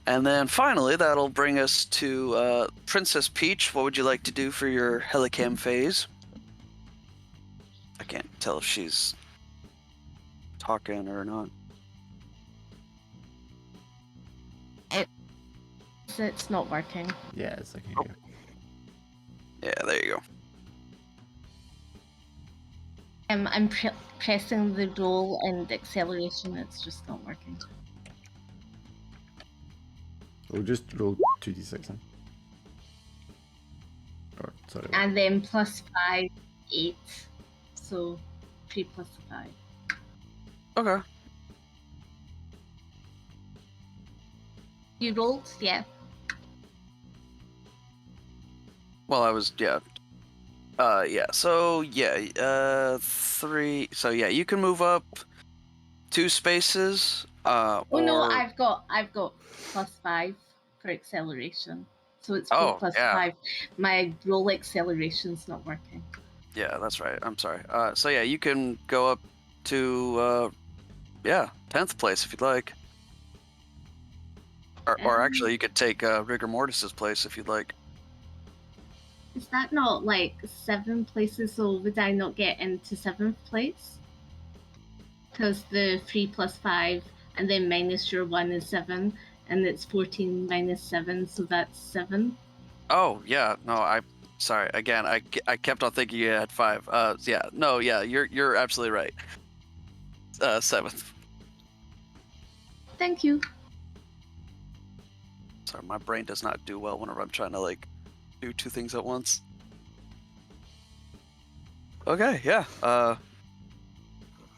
And then finally, that'll bring us to Princess Peach. What would you like to do for your Helicam phase? I can't tell if she's talking or not. It's not working. Yeah, it's okay. Oh. Yeah, there you go. I'm pressing the roll and acceleration. It's just not working. We'll just roll 2d6 then. Or, sorry. And then +5, 8. So 3 + 5. Okay. You rolled? Yeah. Well, I was, yeah. So, 3. So, yeah, you can move up 2 spaces. Oh no, I've got +5 for acceleration. So it's 4 + 5. My roll acceleration's not working. Yeah, that's right. I'm sorry. So, yeah, you can go up to, 10th place if you'd like. Or actually, you could take Rigor Mortis's place if you'd like. Is that not like 7 places? So would I not get into 7th place? Because the 3 plus 5 and then minus your 1 is 7, and it's 14 minus 7, so that's 7. Oh yeah, no, sorry again. I kept on thinking you had 5. Yeah, no, yeah, you're absolutely right. 7th. Thank you. Sorry, my brain does not do well whenever I'm trying to like do 2 things at once. Okay, yeah.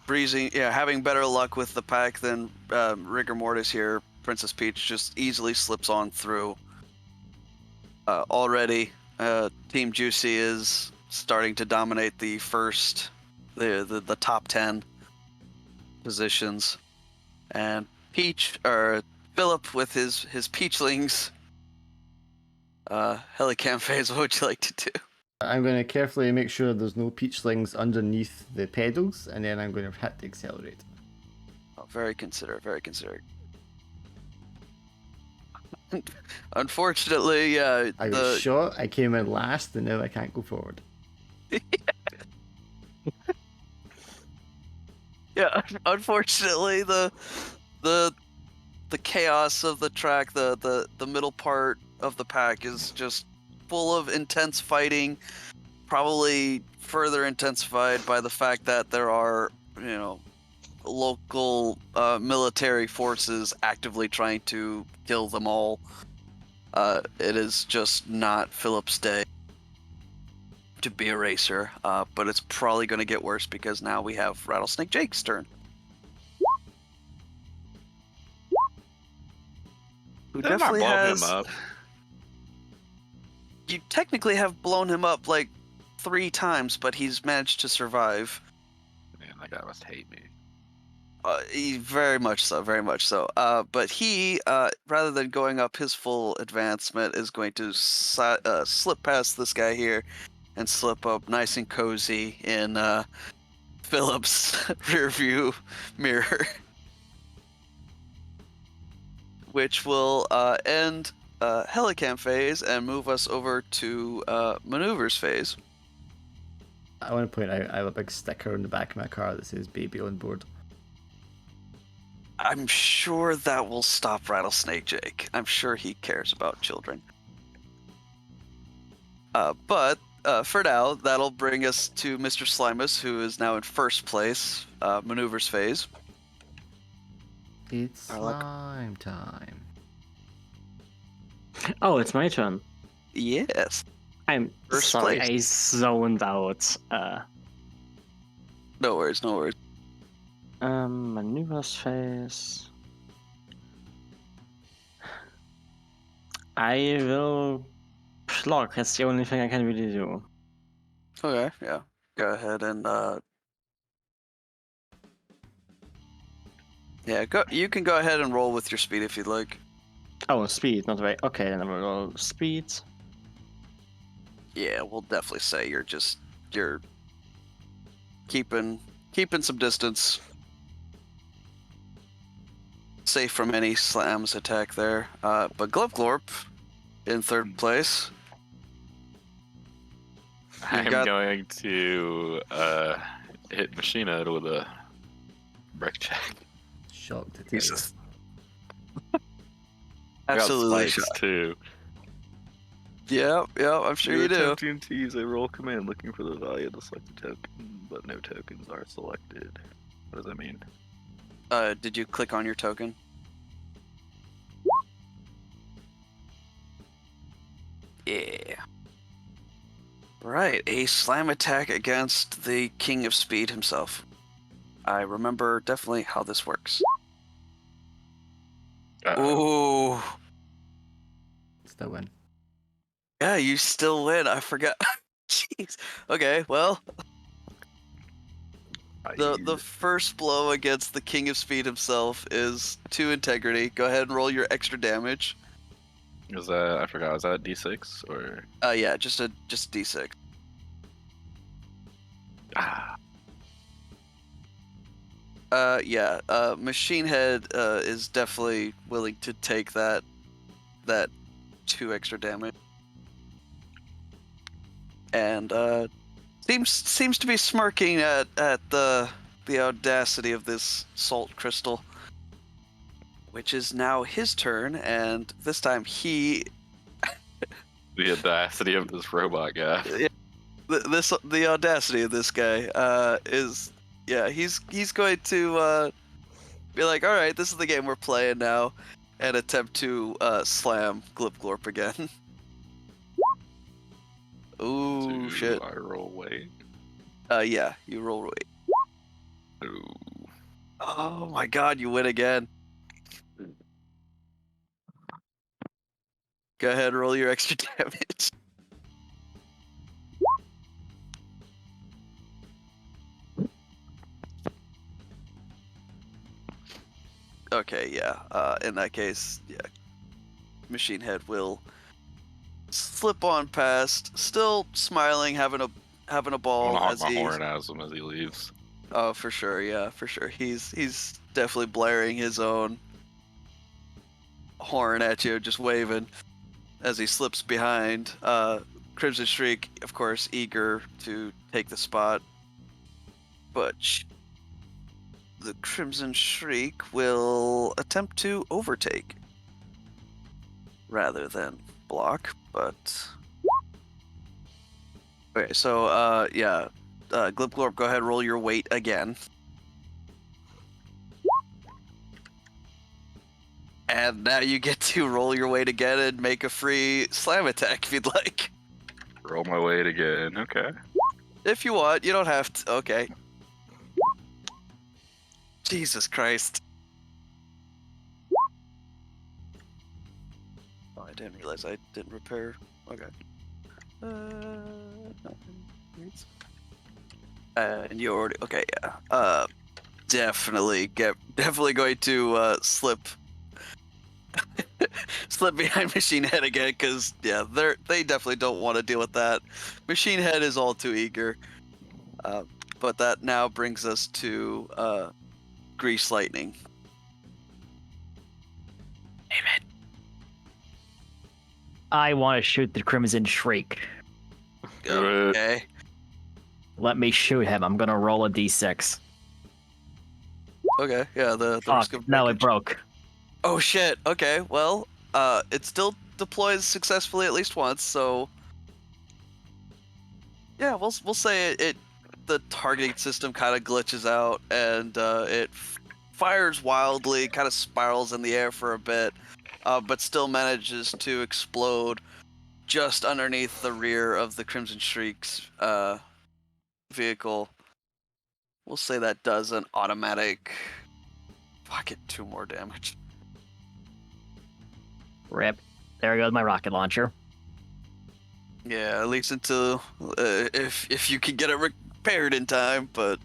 Breezing, yeah, having better luck with the pack than Rigor Mortis here. Princess Peach just easily slips on through. Already, Team Juicy is starting to dominate the top 10 positions, and Philip with his peachlings. Helicam phase, what would you like to do? I'm going to carefully make sure there's no peachlings underneath the pedals, and then I'm going to hit the accelerate. Oh, very considerate, very considerate. Unfortunately, I got shot, I came in last, and now I can't go forward. Yeah, unfortunately, the chaos of the track, the middle part of the pack is just full of intense fighting, probably further intensified by the fact that there are, local military forces actively trying to kill them all. It is just not Philip's day to be a racer, but it's probably going to get worse because now we have Rattlesnake Jake's turn. Who Didn't I definitely blow has. him up? You technically have blown him up like 3 times, but he's managed to survive. Man, that guy must hate me. Very much so, very much so. But he, rather than going up his full advancement, is going to slip past this guy here and slip up nice and cozy in Philip's rear view mirror. Which will end Helicam phase and move us over to Maneuvers phase. I want to point out I have a big sticker on the back of my car that says baby on board. I'm sure that will stop Rattlesnake Jake. I'm sure he cares about children. But for now, that'll bring us to Mr. Slimus, who is now in first place, Maneuvers phase. It's slime time. Oh, it's my turn. Yes. I'm First sorry, place. I zoned out. No worries, no worries. Maneuvers phase. I will block. That's the only thing I can really do. Okay, yeah. Go ahead and yeah, you can go ahead and roll with your speed if you'd like. Oh, speed, not right. Okay, then I will roll speed. Yeah, we'll definitely say you're keeping some distance. Safe from any slams attack there. But Glorp in third place. I'm going to hit Machina with a break check. Shocked to tell you. Jesus. I got Absolutely spikes shot. too. Yeah, I'm sure you do. Attempting to use a roll command looking for the value of the selected token, but no tokens are selected. What does that mean? Did you click on your token? Yeah. Right, a slam attack against the King of Speed himself. I remember definitely how this works. Ooh. Still win. Yeah, you still win. I forgot. Jeez. Okay, well, the first blow against the King of Speed himself is 2 integrity. Go ahead and roll your extra damage. Was that, I forgot, was that D6 or? Yeah, just a D6. Ah. Yeah, Machine Head is definitely willing to take that that 2 extra damage. And seems to be smirking at the audacity of this salt crystal, which is now his turn, and this time he The audacity of this robot guy. the audacity of this guy is he's going to be like, all right, this is the game we're playing now, and attempt to slam Glipglorp again. Ooh, shit. I roll weight. Yeah, you roll weight. Ooh. Oh my god, you win again. Go ahead, roll your extra damage. Okay, yeah. In that case, yeah. Machine Head will slip on past, still smiling, having a I'm ball gonna honk as my he. horn at him as he leaves. Oh, for sure, yeah, for sure. He's definitely blaring his own horn at you, just waving as he slips behind. Crimson Shriek, of course, eager to take the spot, but the Crimson Shriek will attempt to overtake rather than block, but okay, so yeah, Glipglorp, go ahead, roll your weight again. And now you get to roll your weight again and make a free slam attack if you'd like. Roll my weight again. Okay. If you want, you don't have to. Okay. Jesus Christ. Oh, I didn't realize I didn't repair. Okay. No. And you already. Okay, yeah. Definitely going to slip behind Machine Head again, because yeah, they definitely don't want to deal with that. Machine Head is all too eager. But that now brings us to Grease Lightning. David. I want to shoot the Crimson Shriek. Okay. Let me shoot him. I'm gonna roll a d6. Okay. Yeah. The Fuck, risk of no, it breakage. broke. Oh shit. Okay. Well, it still deploys successfully at least once. So yeah, we'll say it the targeting system kind of glitches out and it fires wildly, kind of spirals in the air for a bit, but still manages to explode just underneath the rear of the Crimson Shriek's vehicle. We'll say that does an automatic. Fuck it, 2 more damage. Rip. There goes my rocket launcher. Yeah, at least until if you can get it repaired in time, but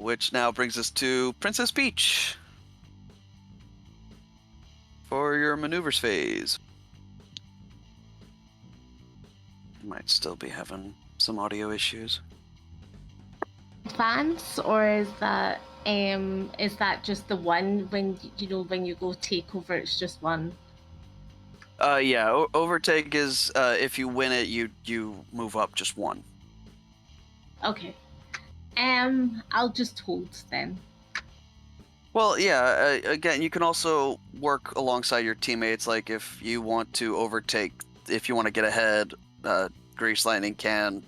which now brings us to Princess Peach for your maneuvers phase. Might still be having some audio issues. Advance, or is that just the one when when you go take over? It's just one. Yeah, overtake is if you win it, you move up just 1. Okay. I'll just hold then. Well, yeah. Again, you can also work alongside your teammates. Like if you want to overtake, if you want to get ahead, Grease Lightning can,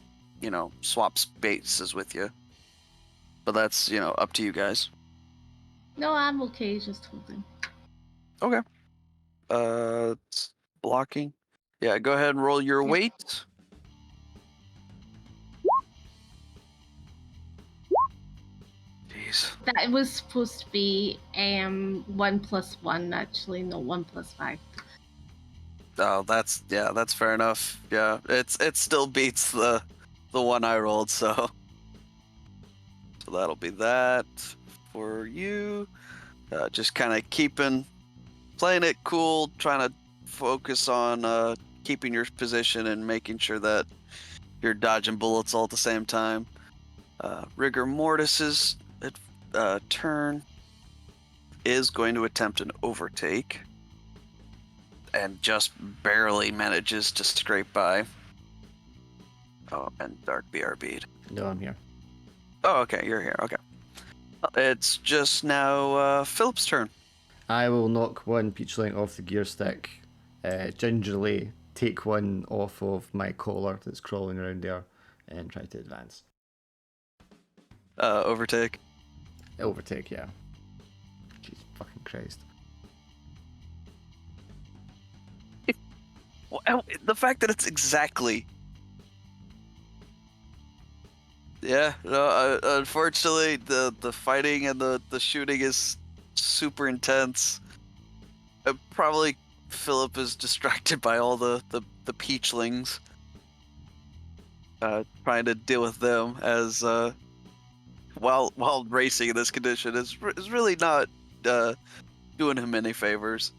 swap spaces with you. But that's up to you guys. No, I'm okay just holding. Okay. It's blocking. Yeah, go ahead and roll your Yeah. weight. Jeez. That was supposed to be 1 + 1 actually, no 1 + 5. Oh, that's fair enough. Yeah, it still beats the one I rolled, so that'll be that for you. Just kind of playing it cool, trying to focus on keeping your position and making sure that you're dodging bullets all at the same time. Rigor Mortis's turn is going to attempt an overtake. and just barely manages to scrape by. Oh, and Dark BRB'd. No, I'm here. Oh, okay, you're here. Okay. It's just now Philip's turn. I will knock one peachling off the gear stick, gingerly take one off of my collar that's crawling around there, and try to advance. Overtake. Overtake, yeah. Jesus fucking Christ. Well, the fact that it's exactly. Yeah, no, unfortunately, the fighting and the shooting is super intense. Probably Philip is distracted by all the peachlings. Trying to deal with them as while racing in this condition is really not doing him any favors.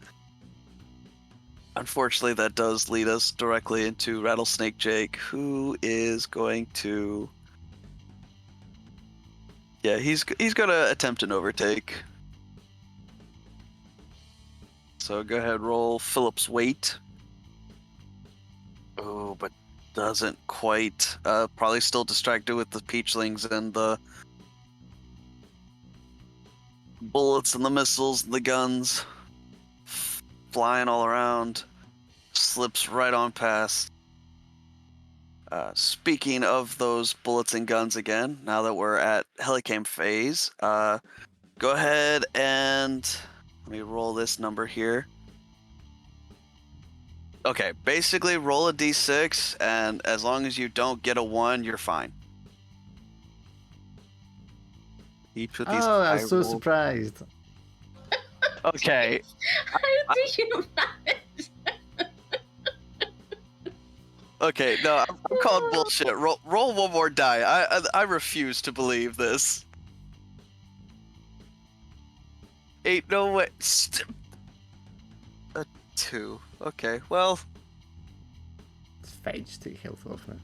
Unfortunately, that does lead us directly into Rattlesnake Jake, who is going to. Yeah, he's gonna attempt an overtake. So go ahead, roll Philip's weight. Oh, but doesn't quite. Probably still distracted with the peachlings and the bullets and the missiles and the guns flying all around. Slips right on past. Speaking of those bullets and guns again, now that we're at Helicam phase, go ahead and let me roll this number here. Okay, basically roll a d6, and as long as you don't get a 1, you're fine. Each of these Oh, I'm high so rolls- surprised. Okay, How do you manage? okay, no, I'm calling bullshit. Roll one more die. I refuse to believe this. 8, no way. A 2. Okay, well, It's fine, just take health off now.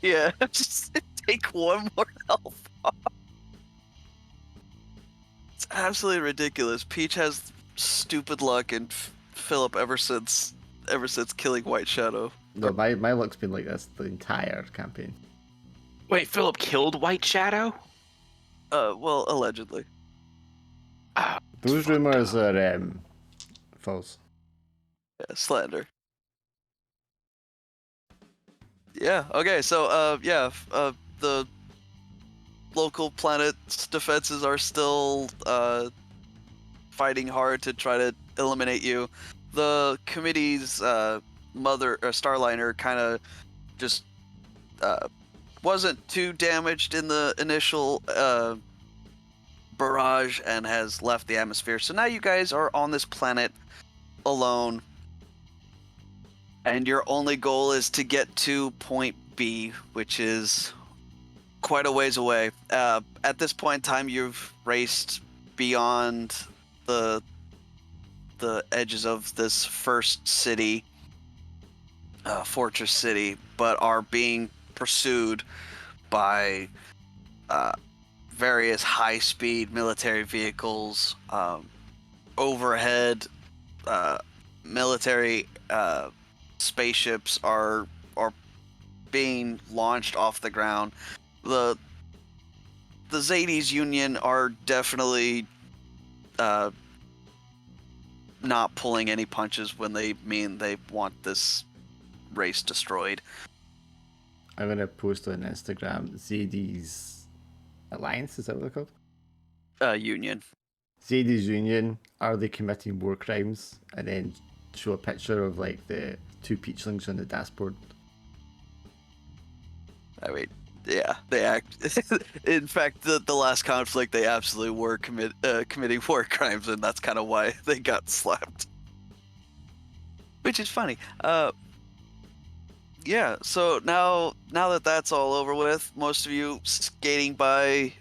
yeah, just take 1 more health off. It's absolutely ridiculous. Peach has stupid luck, and Philip ever since killing White Shadow. No, my luck's been like this the entire campaign. Wait, Philip killed White Shadow? Well, allegedly. Ah, Those fucked rumors up. are false. Yeah, slander. Yeah. Okay. So, the local planet's defenses are still fighting hard to try to eliminate you. The committee's mother Starliner kind of just wasn't too damaged in the initial barrage and has left the atmosphere. So now you guys are on this planet alone, and your only goal is to get to point B, which is quite a ways away. At this point in time, you've raced beyond the edges of this first city, fortress city, but are being pursued by various high-speed military vehicles. Overhead, military spaceships are being launched off the ground. The Zades Union are definitely not pulling any punches when they mean they want this race destroyed. I'm going to post on Instagram Zadie's Alliance, is that what they're called? Union. Zadie's Union, are they committing war crimes? And then show a picture of like the 2 peachlings on the dashboard. I mean, yeah, they act. In fact, the last conflict, they absolutely were committing war crimes, and that's kind of why they got slapped. Which is funny. Yeah. So now that that's all over with, most of you skating by,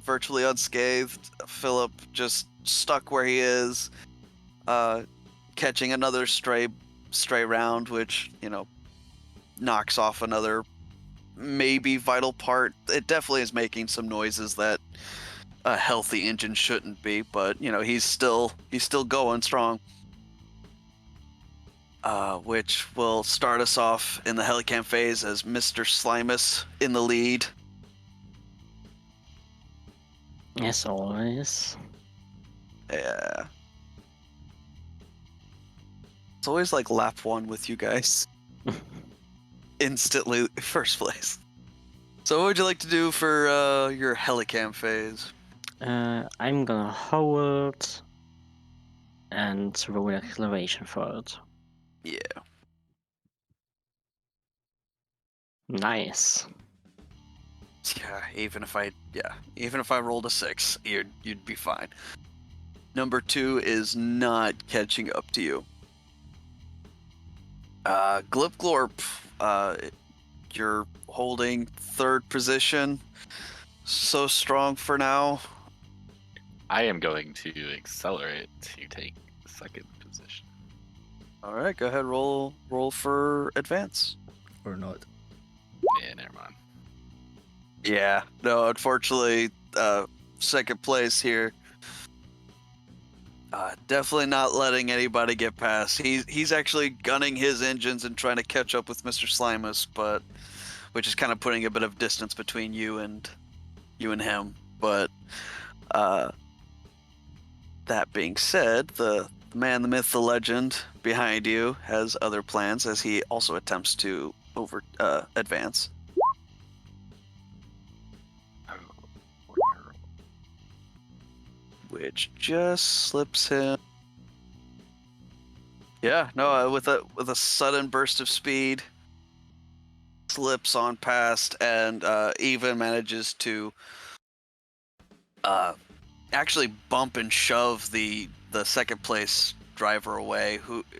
virtually unscathed. Philip just stuck where he is, catching another stray round, which knocks off another maybe vital part. It definitely is making some noises that a healthy engine shouldn't be, but he's still going strong. which will start us off in the Helicam phase as Mr. Slimus in the lead. As always. Yeah. It's always like lap 1 with you guys. Instantly first place. So what would you like to do for your Helicam phase? I'm gonna hold and roll acceleration for it. Yeah. Nice. Yeah, even if I rolled a 6, you'd be fine. Number 2 is not catching up to you. Glip Glorp, you're holding 3rd position. So strong for now. I am going to accelerate to take 2nd position. All right, go ahead, roll for advance. Or not. Yeah, never mind. Yeah, no, unfortunately, 2nd place here. Definitely not letting anybody get past. He's actually gunning his engines and trying to catch up with Mr. Slimus, but which is kind of putting a bit of distance between you and him. But that being said, the man, the myth, the legend behind you has other plans as he also attempts to advance. Oh, wonderful. Which just slips him. Yeah, no, with a sudden burst of speed, slips on past and even manages to actually bump and shove the 2nd place driver away,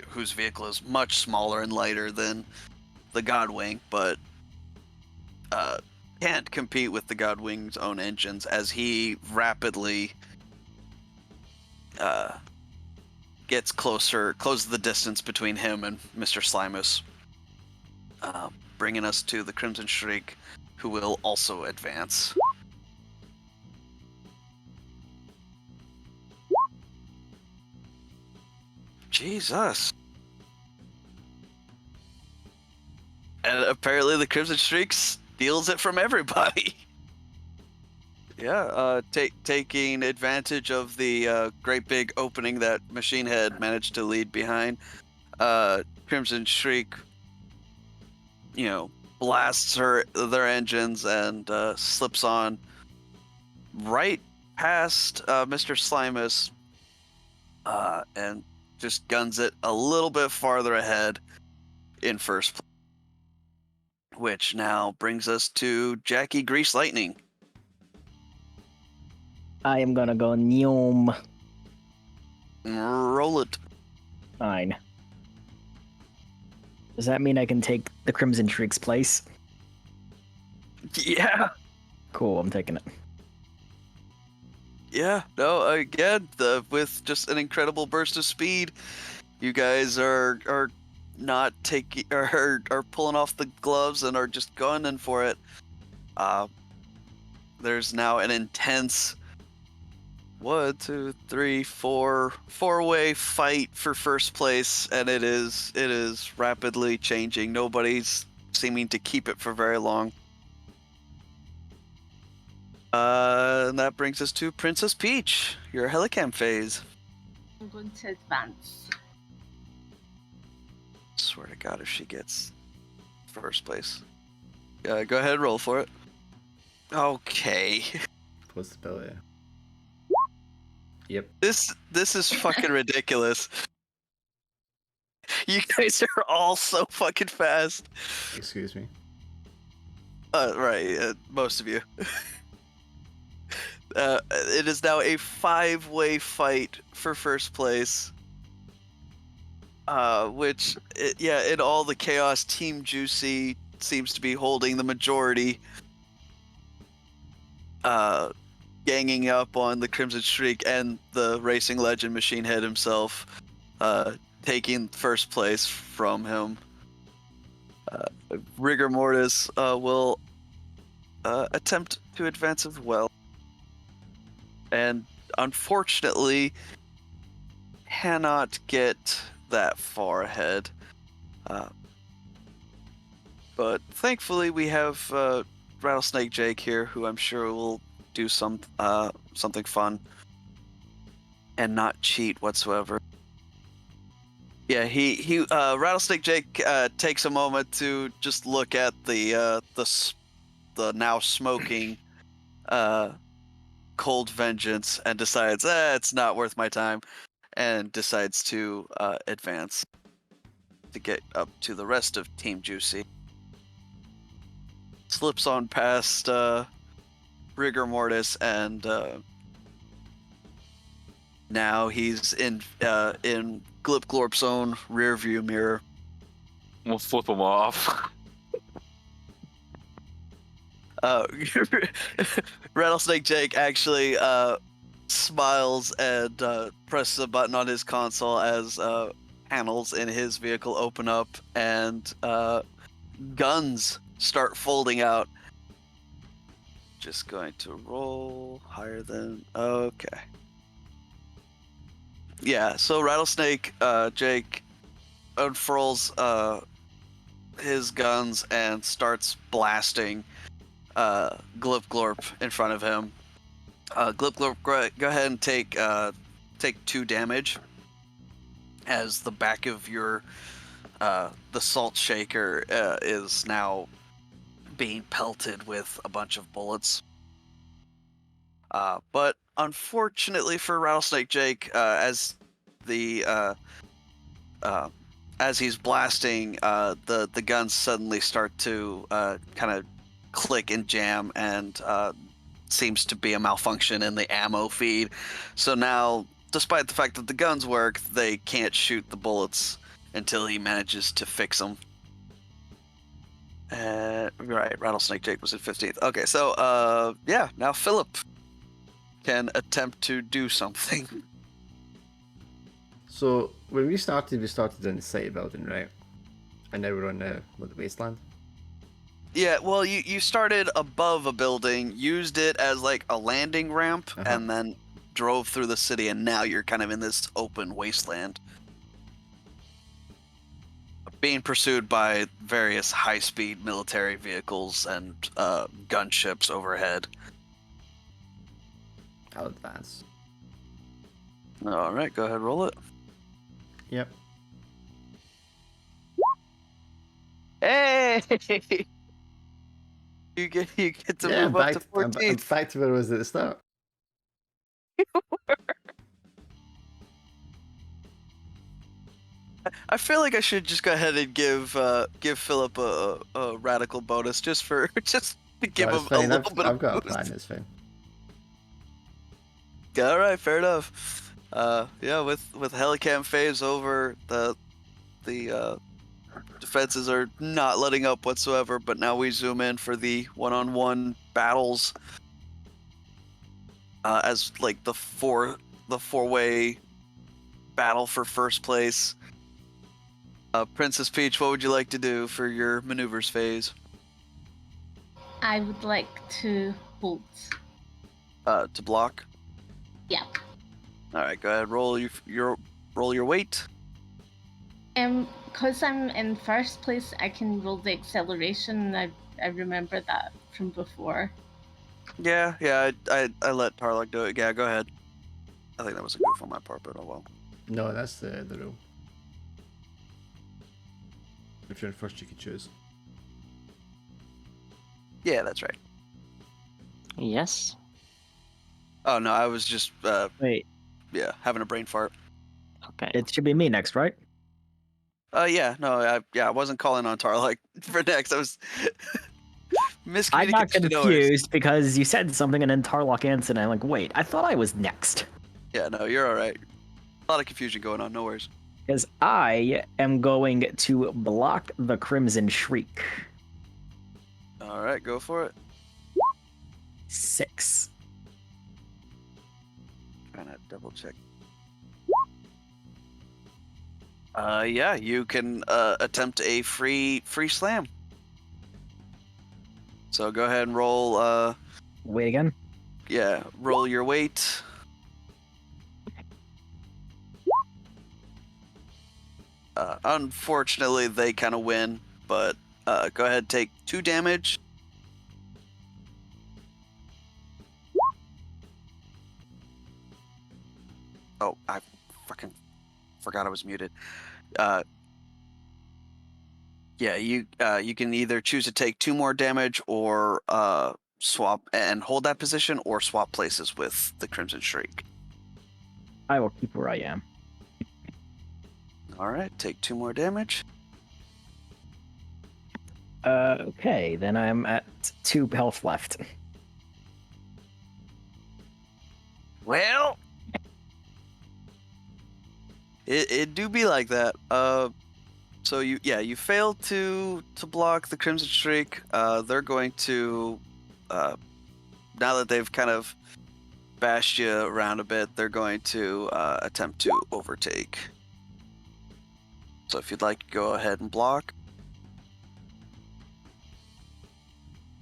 whose vehicle is much smaller and lighter than the Godwing, but can't compete with the Godwing's own engines as he rapidly closes the distance between him and Mr. Slimus, bringing us to the Crimson Shriek, who will also advance. Jesus. And apparently the Crimson Shriek steals it from everybody. Yeah, taking advantage of the great big opening that Machine Head managed to lead behind, Crimson Shriek, blasts their engines and slips on right past Mr. Slimus, and just guns it a little bit farther ahead in first place. Which now brings us to Jackie Grease Lightning. I am gonna go Neom. Roll it. Fine. Does that mean I can take the Crimson Shriek's place? Yeah. Cool, I'm taking it. Yeah. No, again, with just an incredible burst of speed, you guys are not taking are pulling off the gloves and are just gunning for it. There's now an intense 1, 2, 3, 4 four-way fight for first place, and it is rapidly changing. Nobody's seeming to keep it for very long. And that brings us to Princess Peach, your Helicam phase. I'm going to advance. Swear to God, if she gets first place. Go ahead, roll for it. Okay. Possibility. Yep. This is fucking ridiculous. You guys are all so fucking fast. Excuse me. Right, most of you. It is now a 5-way fight for first place. Which, in all the chaos, Team Juicy seems to be holding the majority. Ganging up on the Crimson Shriek and the racing legend Machine Head himself, taking first place from him. Rigor Mortis will attempt to advance as well. And unfortunately, cannot get that far ahead. But thankfully, we have Rattlesnake Jake here, who I'm sure will do something fun and not cheat whatsoever. Yeah, he Rattlesnake Jake takes a moment to just look at the now smoking Cold Vengeance and decides it's not worth my time, and decides to advance to get up to the rest of Team Juicy. Slips on past Rigor Mortis, and now he's in Glip Glorp's own rear view mirror. We'll flip him off. Rattlesnake Jake actually smiles and presses a button on his console as panels in his vehicle open up and guns start folding out. Just going to roll higher than... Okay. Yeah, so Rattlesnake Jake unfurls his guns and starts blasting Glip Glorp in front of him. Glip Glorp, go ahead and take 2 damage as the back of your the salt shaker is now being pelted with a bunch of bullets. But unfortunately for Rattlesnake Jake, as he's blasting, the guns suddenly start to kind of click and jam, and seems to be a malfunction in the ammo feed. So now, despite the fact that the guns work, they can't shoot the bullets until he manages to fix them. Right, Rattlesnake Jake was at 15th. Okay, so yeah, now Philip can attempt to do something. So when we started in the city building, right? And now we're on the wasteland. Yeah, well, you started above a building, used it as like a landing ramp, and then drove through the city, and now you're kind of in this open wasteland, being pursued by various high-speed military vehicles and gunships overhead. I'll advance. All right, go ahead, roll it. Yep. Hey! You get to move up to 14th. I'm back to where I was at the start. I feel like I should just go ahead and give Philip a radical bonus just to give him a little bit of I've got a boost. plan. It's fine. All right, fair enough. Yeah, with Helicam phase over, the defenses are not letting up whatsoever. But now we zoom in for the one-on-one battles, as like the four-way battle for first place. Princess Peach, what would you like to do for your maneuvers phase? I would like to hold. To block. Yeah. All right, go ahead. Roll your weight. Because I'm in first place, I can roll the acceleration. I remember that from before. Yeah. I let Tarlok do it. Yeah, go ahead. I think that was a goof on my part, but oh well. No, that's the rule. If you're in first, you can choose. Yeah, that's right. Yes. Oh no, I was just Wait, having a brain fart. Okay. it should be me next, right? Yeah, no, I wasn't calling on Tarlok for next. I was miscommunication. I got confused because you said something and then Tarlok answered, and I'm like, wait, I thought I was next. Yeah, no, you're all right. A lot of confusion going on. No worries. Because I am going to block the Crimson Shriek. All right, go for it. 6. Trying to double check. Yeah, you can attempt a free slam. So go ahead and roll. Wait again. Yeah, roll your weight. unfortunately, they kind of win, but go ahead, take 2 damage. Oh, I fucking forgot I was muted. Yeah, you can either choose to take 2 more damage or swap and hold that position, or swap places with the Crimson Shriek. I will keep where I am. All right, take 2 more damage. Okay, then I'm at 2 health left. Well, it do be like that. So you fail to block the Crimson Shriek. They're going to, now that they've kind of bashed you around a bit, they're going to attempt to overtake. So if you'd like, go ahead and block.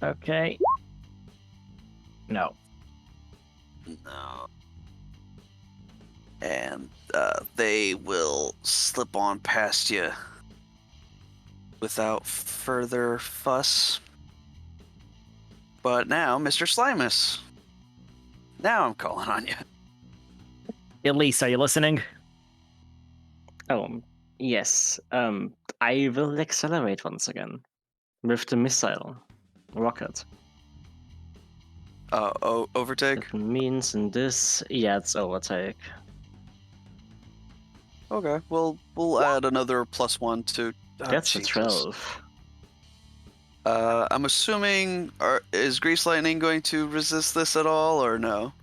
Okay. No. No. And they will slip on past you without further fuss. But now, Mr. Slimus. Now I'm calling on you. Elise, are you listening? Oh, yes. I will accelerate once again with the missile rocket. Overtake? That means in this, yeah, it's overtake. Okay, we'll add another +1 to... That's a Jesus. 12. I'm assuming, is Grease Lightning going to resist this at all, or no?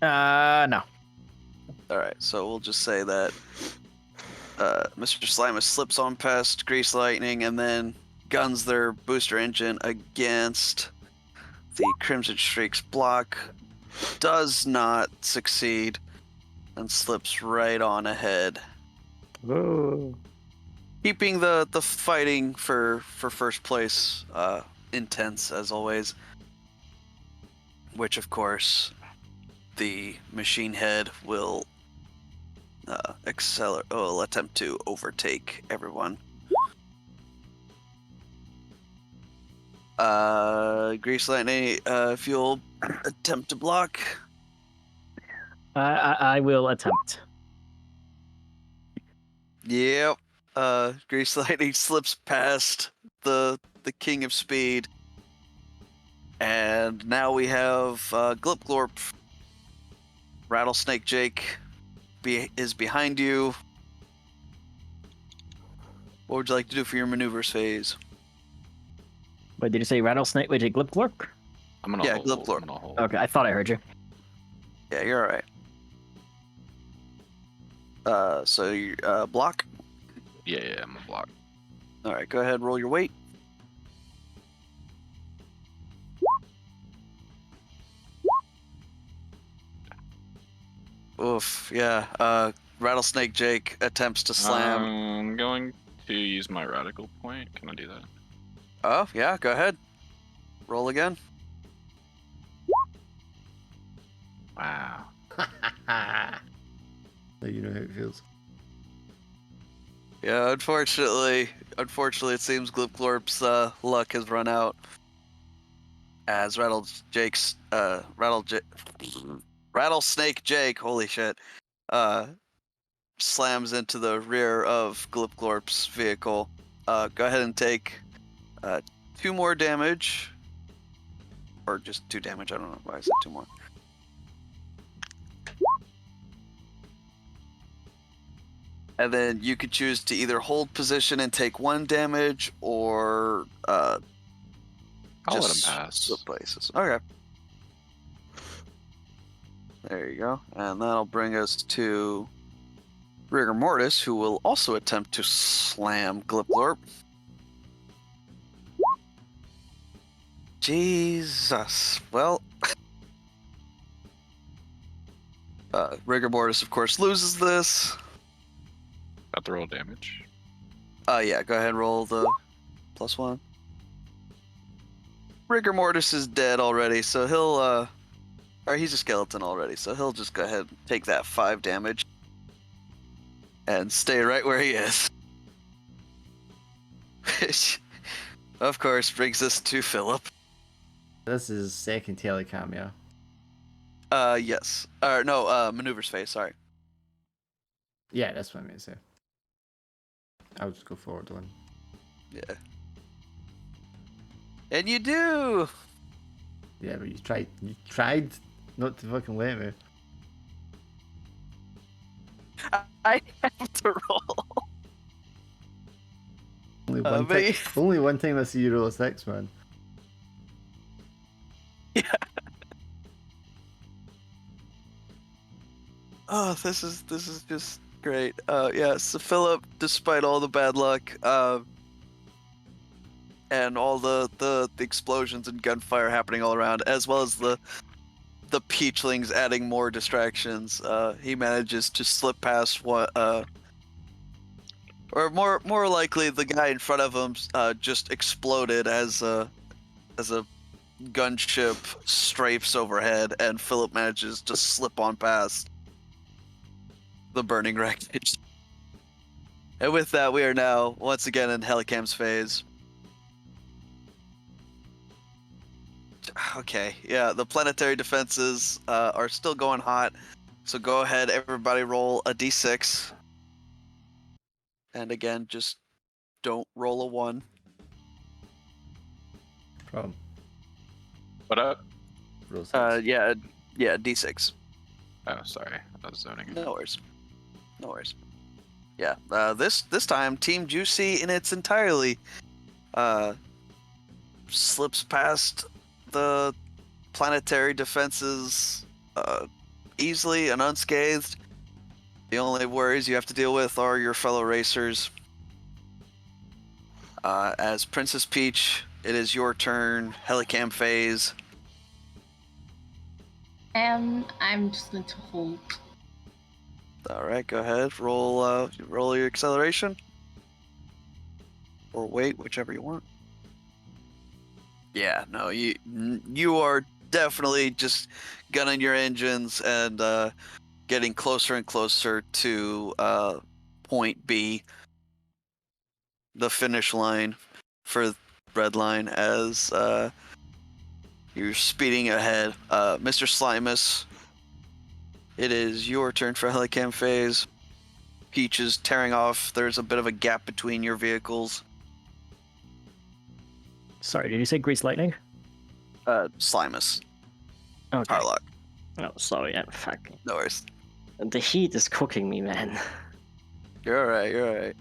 No. Alright, so we'll just say that Mr. Slimus slips on past Grease Lightning and then guns their booster engine against the Crimson Shriek's block. Does not succeed and slips right on ahead. Whoa. Keeping the fighting for first place intense as always. Which, of course, the machine head will attempt to overtake everyone. Grease Lightning, if you'll attempt to block. I will attempt. Yep. Grease Lightning slips past the King of Speed. And now we have Glip Glorp. Rattlesnake Jake is behind you. What would you like to do for your maneuvers phase? Wait, did you say rattlesnake? Wait, did Glip Glorp? I'm gonna Yeah, hold. Glip Glorp. I'm gonna hold. Okay, I thought I heard you. Yeah, you're alright. So you block? Yeah, I'm gonna block. Alright, go ahead, roll your weight. Oof, yeah. Rattlesnake Jake attempts to slam. I'm going to use my radical point. Can I do that? Oh, yeah, go ahead. Roll again. Wow. So you know how it feels. Yeah, unfortunately, it seems Glip Glorp's luck has run out. As Rattlesnake Jake, holy shit, slams into the rear of Glip Glorp's vehicle. Go ahead and take 2 more damage. Or just 2 damage, I don't know why I said 2 more. And then you could choose to either hold position and take 1 damage, or I'll let just him pass. swap places. Okay. There you go. And that'll bring us to Rigor Mortis, who will also attempt to slam Glip Glorp. Jesus. Well, Rigor Mortis, of course, loses this. Got the roll damage. Yeah, go ahead and roll the +1. Rigor Mortis is dead already, so he'll, or he's a skeleton already, so he'll just go ahead and take that 5 damage. and stay right where he is. Which, of course, brings us to Philip. This is second telecam, yeah. Yes. Maneuvers phase, sorry. Yeah, that's what I meant to say. I'll just go forward one. Yeah. And you do! Yeah, but you tried not to fucking let me. I have to roll. Only one time I see you roll a 6, man. Yeah. Oh, this is just great. Yeah, so Philip, despite all the bad luck, and all the explosions and gunfire happening all around, as well as the peachlings adding more distractions, he manages to slip past one, or more likely, the guy in front of him just exploded as a gunship strafes overhead, and Philip manages to slip on past the burning wreckage. And with that, we are now once again in Helicam's phase. Okay, yeah, the planetary defenses are still going hot, so go ahead, everybody roll a d6. And again, just don't roll a 1. Problem. What up? Roll 6. Yeah, d6. Oh, sorry. I was zoning. No worries. No worries. Yeah, this time, Team Juicy in its entirely slips past the planetary defenses easily and unscathed. The only worries you have to deal with are your fellow racers. As Princess Peach, it is your turn. Helicam phase. I'm just going to hold. All right, go ahead. Roll your acceleration, or wait, whichever you want. Yeah, no, you are definitely just gunning your engines and getting closer and closer to point B, the finish line for Redline, as you're speeding ahead. Mr. Slimus, it is your turn for Helicam phase. Peach is tearing off. There's a bit of a gap between your vehicles. Sorry, did you say Grease Lightning? Slimus. Okay. Harlock. Oh, sorry, I'm fucking. No worries. The heat is cooking me, man. You're alright.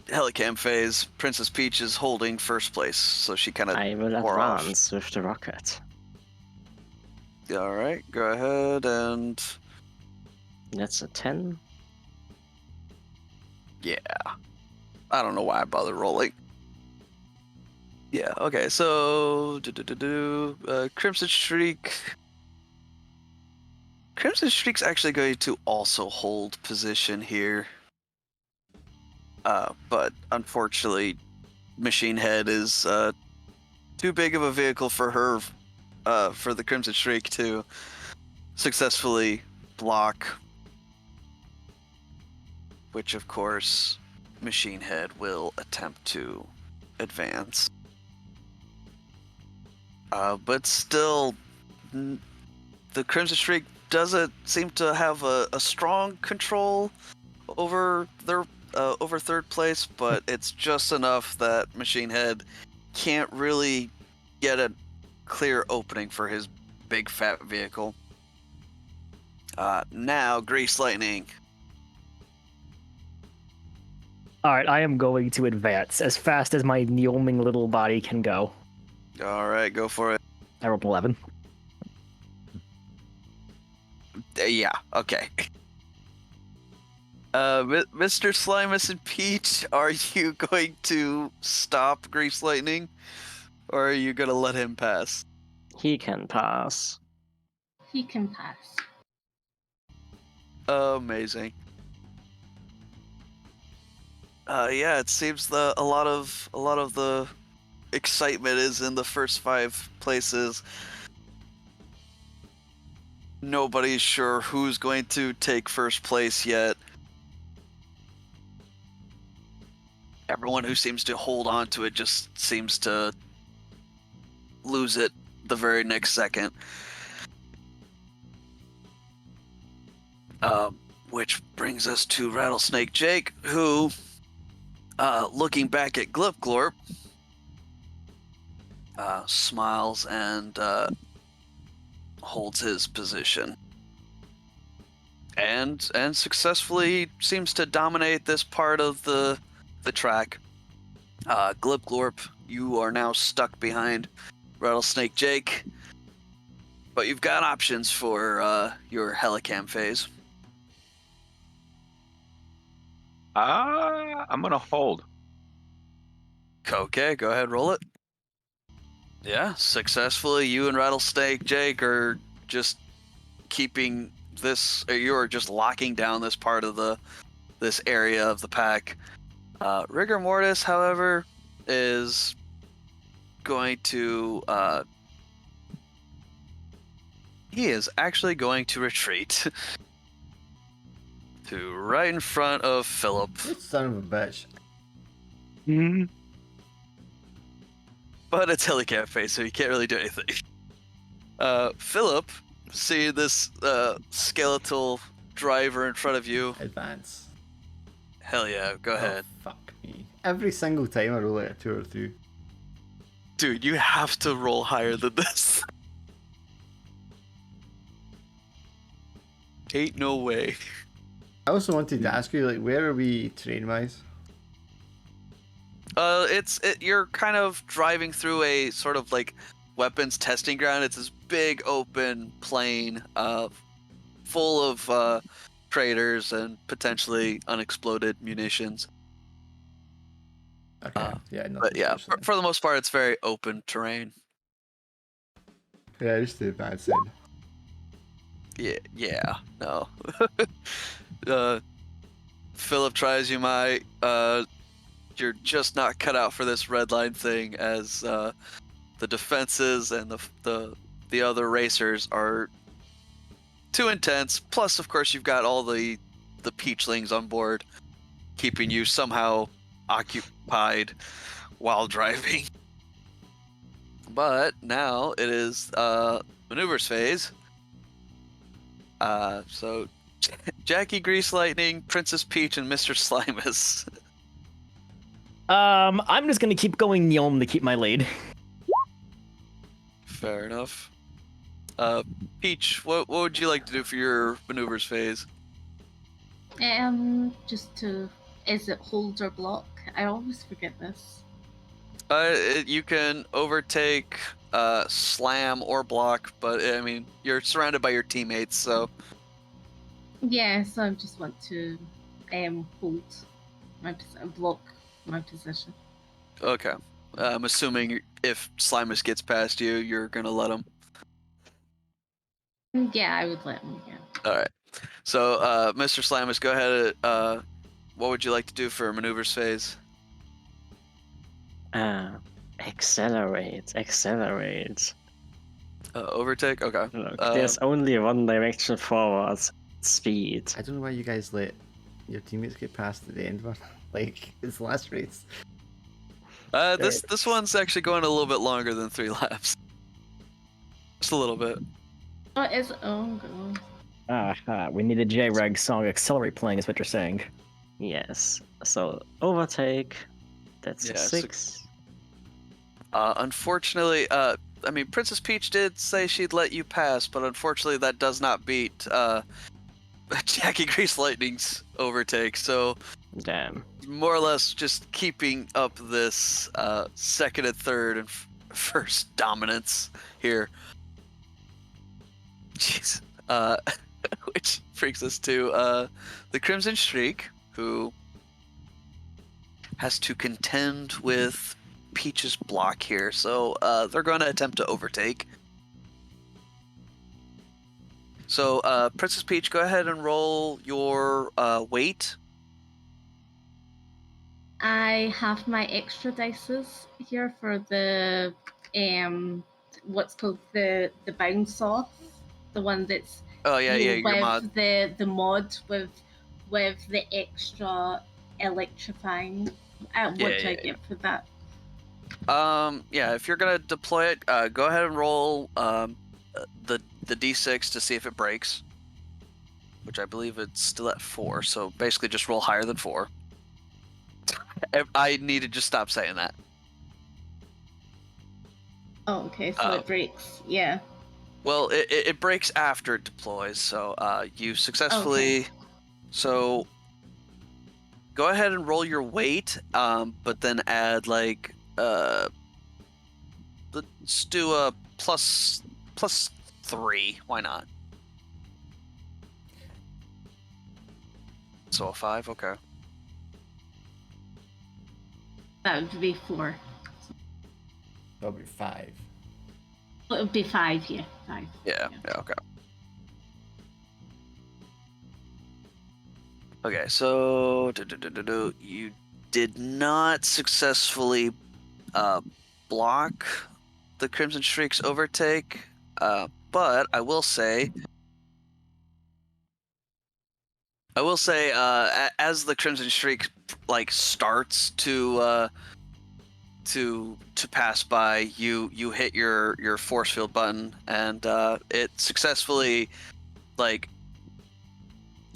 Helicam phase. Princess Peach is holding first place, so she kind of I will wore off. advance with the rocket. Alright, go ahead and... That's a 10. Yeah. I don't know why I bothered rolling. Yeah, okay, so... Crimson Streak... Crimson Streak's actually going to also hold position here. But unfortunately, Machine Head is too big of a vehicle for her, for the Crimson Streak to successfully block. Which, of course, Machine Head will attempt to advance. But still, the Crimson Streak doesn't seem to have a strong control over their over third place, but it's just enough that Machine Head can't really get a clear opening for his big fat vehicle. Now, Grease Lightning. Alright, I am going to advance as fast as my yeoming little body can go. Alright, go for it. I rolled an 11. Yeah, okay. Mr. Slimus and Peach, are you going to stop Grease Lightning? Or are you gonna let him pass? He can pass. He can pass. Amazing. Yeah, it seems a lot of the excitement is in the first 5 places. Nobody's sure who's going to take first place yet. everyone who seems to hold on to it just seems to lose it the very next second. Which brings us to Rattlesnake Jake, who, looking back at Glip Glorp, smiles and holds his position. And successfully seems to dominate this part of the track. Glip Glorp, you are now stuck behind Rattlesnake Jake, but you've got options for your helicam phase. I'm gonna hold. Okay, go ahead, roll it. Yeah, successfully, you and Rattlesnake Jake are just keeping this, you're just locking down this part of this area of the pack. Rigor Mortis, however, is going to, he is actually going to retreat to right in front of Philip. You son of a bitch. But it's helicam phase, so you can't really do anything. Philip, see this skeletal driver in front of you. Advance. Hell yeah, go ahead. Oh, fuck me. Every single time I roll it a 2 or 3. Dude, you have to roll higher than this. Ain't no way. I also wanted to ask you, like, where are we terrain-wise? You're kind of driving through a sort of like weapons testing ground. It's this big open plain, full of craters and potentially unexploded munitions. Okay, yeah, nothing But yeah, special. for the most part, it's very open terrain. Yeah, just the advance then. Yeah, no. Philip tries you might. You're just not cut out for this Redline thing, as the defenses and the other racers are too intense. Plus, of course, you've got all the peachlings on board, keeping you somehow occupied while driving. But now it is maneuvers phase. So Jackie Grease Lightning, Princess Peach, and Mr. Slimus. I'm just gonna keep going Yom to keep my lead. Fair enough. Peach, what would you like to do for your maneuvers phase? Just to, is it hold or block? I always forget this. You can overtake, slam, or block, but I mean, you're surrounded by your teammates, so. Yeah, so I just want to hold my block my position. Okay. I'm assuming if Slimus gets past you, you're gonna let him. Yeah, I would let him. Yeah. All right. So, Mr. Slimus, go ahead. What would you like to do for maneuvers phase? Accelerate. Overtake. Okay. Look, there's only one direction forward. Speed. I don't know why you guys let your teammates get past at the end one. Like, it's the last race. This one's actually going a little bit longer than 3 laps. Just a little bit. Oh, is oh god. We need a J-Reg song Accelerate playing is what you're saying. Yes. So overtake. That's Yeah, a 6. Unfortunately, I mean, Princess Peach did say she'd let you pass, but unfortunately that does not beat Jackie Grease Lightning's overtake. So, Damn. more or less just keeping up this second and third and first dominance here. Jeez. Which brings us to the Crimson Streak, who has to contend with Peach's block here. So they're going to attempt to overtake. So Princess Peach, go ahead and roll your weight. I have my extra dices here for the what's called the bounce off, the one that's Oh yeah, you know, yeah, your with mod. the mod with the extra electrifying. What Yeah, do I yeah, get for that? Yeah, if you're gonna deploy it, go ahead and roll the d6 to see if it breaks, which I believe it's still at 4. So basically, just roll higher than 4. I need to just stop saying that. Oh, okay, so it breaks. Yeah. Well, it breaks after it deploys, so you successfully. Okay. So go ahead and roll your weight, but then add like let's do a plus 3. Why not? So a 5, okay. That would be 4. That'll be 5. Well, it would be 5 here. 5. Yeah, okay. Okay, so you did not successfully block the Crimson Shriek's overtake, but I will say, as the Crimson Shriek like starts to pass by, you hit your force field button, and it successfully like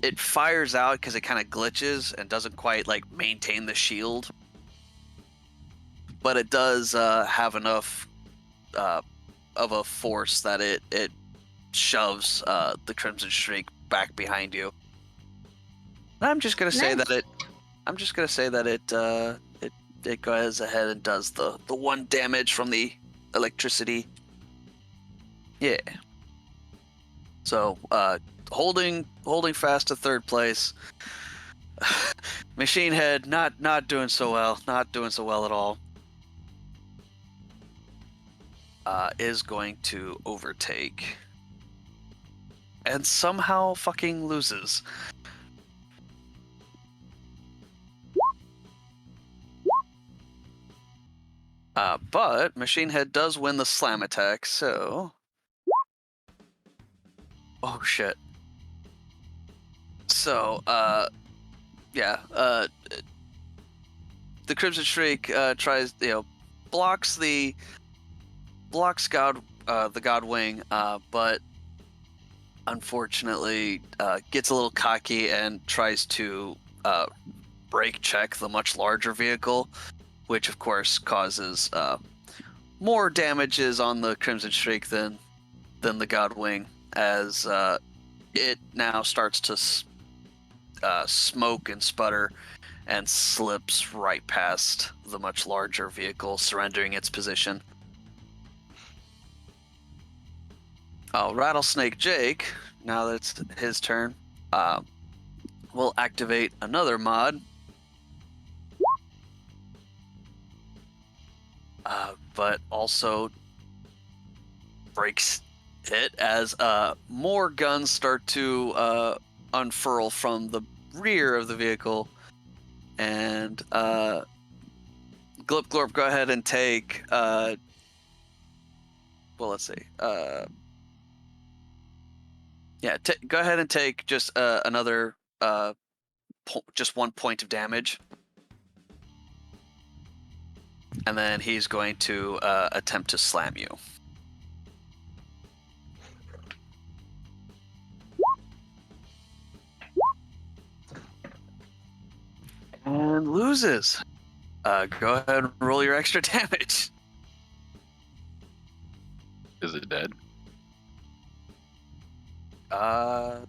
it fires out because it kind of glitches and doesn't quite like maintain the shield, but it does have enough of a force that it shoves the Crimson Shriek back behind you. I'm just gonna say Nice. that it goes ahead and does the 1 damage from the electricity. Yeah. So holding fast to 3rd place. Machine Head not doing so well. Not doing so well at all. Is going to overtake. And somehow fucking loses. But Machine Head does win the slam attack, so... Oh, shit. So, yeah, the Crimson Shriek tries, blocks the Godwing, but unfortunately gets a little cocky and tries to brake check the much larger vehicle, which of course causes more damages on the Crimson Shriek than the Godwing, as it now starts to smoke and sputter and slips right past the much larger vehicle, surrendering its position. Rattlesnake Jake, now that it's his turn, will activate another mod. But also breaks it as more guns start to unfurl from the rear of the vehicle. And Glip Glorp, go ahead and take well, let's see. Yeah, go ahead and take just another just 1 point of damage. And then he's going to attempt to slam you. And loses. Go ahead and roll your extra damage. Is it dead? No,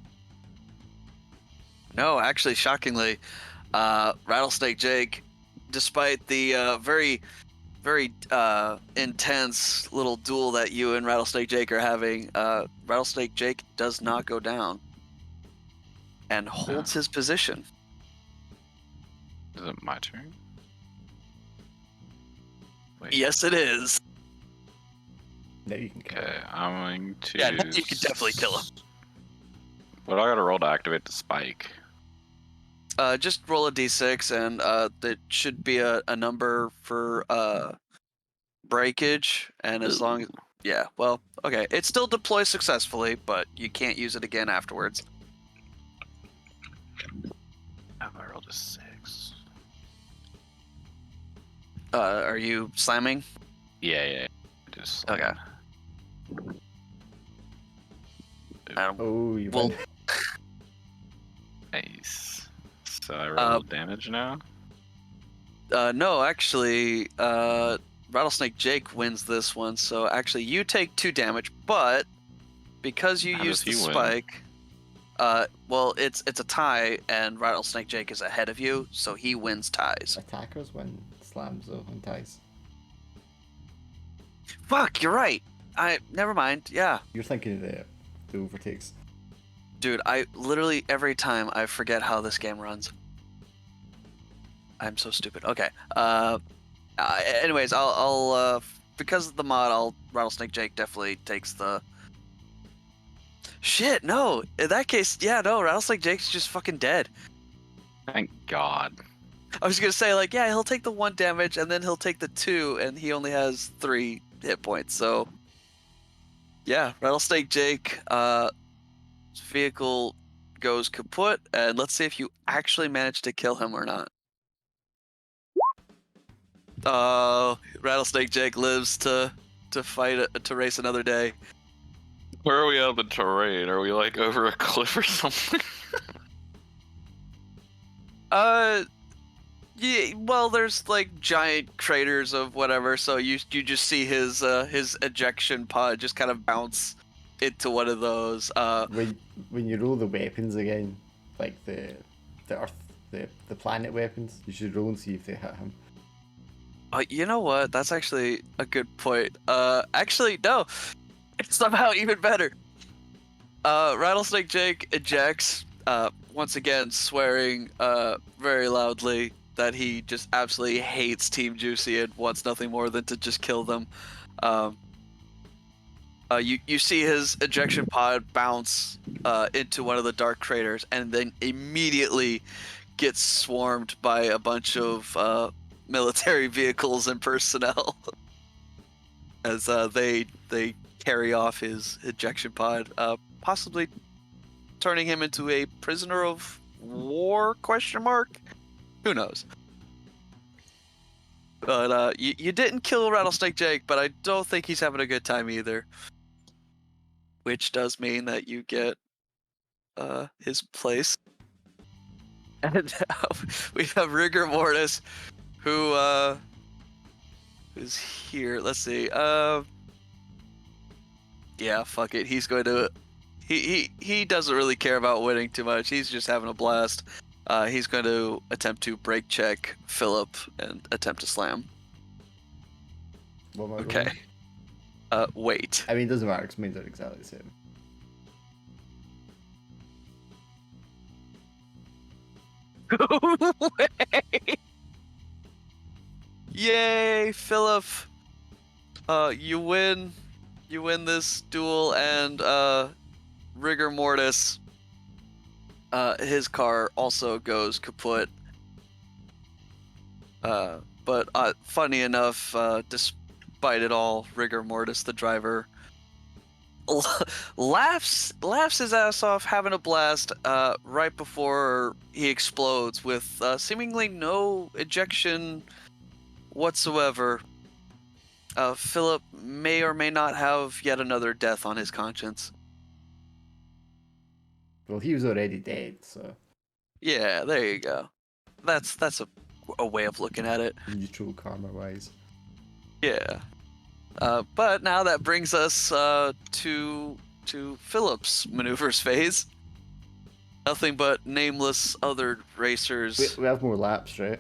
actually, shockingly, Rattlesnake Jake, despite the very, very intense little duel that you and Rattlesnake Jake are having, Rattlesnake Jake does not go down and holds his position. Is it my turn? Wait. Yes, it is. Now you can kill Okay, him. I'm going to. Yeah, you can definitely kill him. What do I gotta roll to activate the spike? Just roll a d6, and that should be a number for breakage, and as long as well, okay, it still deploys successfully, but you can't use it again afterwards. Have I rolled a 6? Are you slamming? Yeah. Just Okay. Oh, you Well, win. nice. So I roll damage now. No, actually, Rattlesnake Jake wins this one. So actually, you take 2 damage, but because you How use does the he win? spike, well, it's a tie, and Rattlesnake Jake is ahead of you, so he wins ties. Attackers win slams though on ties. Fuck, you're right. Never mind. Yeah, You're thinking of the overtakes. dude, I literally every time I forget how this game runs. I'm so stupid. Okay. Anyways, I'll because of the mod, Rattlesnake Jake definitely takes the. Shit, no. In that case, yeah, no. Rattlesnake Jake's just fucking dead. Thank God. I was gonna say like, yeah, he'll take the 1 damage and then he'll take the 2, and he only has 3 hit points. So, yeah, Rattlesnake Jake, his vehicle goes kaput, and let's see if you actually manage to kill him or not. Rattlesnake Jake lives to to race another day. Where are we on the terrain? Are we like over a cliff or something? Yeah, well, there's like giant craters of whatever, so you just see his ejection pod just kind of bounce into one of those. When you roll the weapons again, like the earth, the planet weapons, you should roll and see if they hit him. You know what? That's actually a good point. Actually, no, it's somehow even better. Rattlesnake Jake ejects, once again swearing very loudly that he just absolutely hates Team Juicy and wants nothing more than to just kill them. You see his ejection pod bounce into one of the dark craters, and then immediately gets swarmed by a bunch of military vehicles and personnel as they carry off his ejection pod, possibly turning him into a prisoner of war ? Who knows? But you didn't kill Rattlesnake Jake, but I don't think he's having a good time either. Which does mean that you get his place. And we have Rigor Mortis, who's here. Let's see. Yeah, fuck it. He's going to. He doesn't really care about winning too much. He's just having a blast. He's going to attempt to break check Philip and attempt to slam. What am I Okay. rolling? Wait. I mean, it doesn't matter because mine are exactly the same. Yay, Philip! You win. You win this duel, and Rigor Mortis. His car also goes kaput. But funny enough, despite it all, Rigor Mortis, the driver, laughs his ass off, having a blast. Right before he explodes with seemingly no ejection whatsoever. Philip may or may not have yet another death on his conscience. Well, he was already dead, so Yeah, there you go. That's a way of looking at it. neutral karma-wise. Yeah. But now that brings us to Philip's maneuvers phase. Nothing but nameless other racers. We have more laps, right?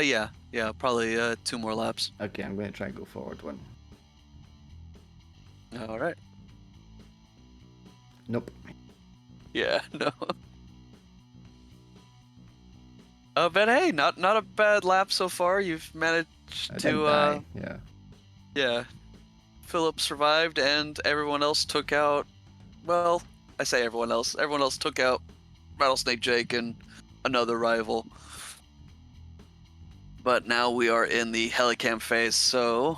Yeah, probably 2 more laps. Okay, I'm going to try and go forward one. All right. Nope. Yeah, no. But hey, not a bad lap so far. You've managed I to didn't die. Yeah. yeah. Philip survived, and everyone else took out. Well, I say everyone else. Everyone else took out Rattlesnake Jake and another rival. But now we are in the Helicam phase, so.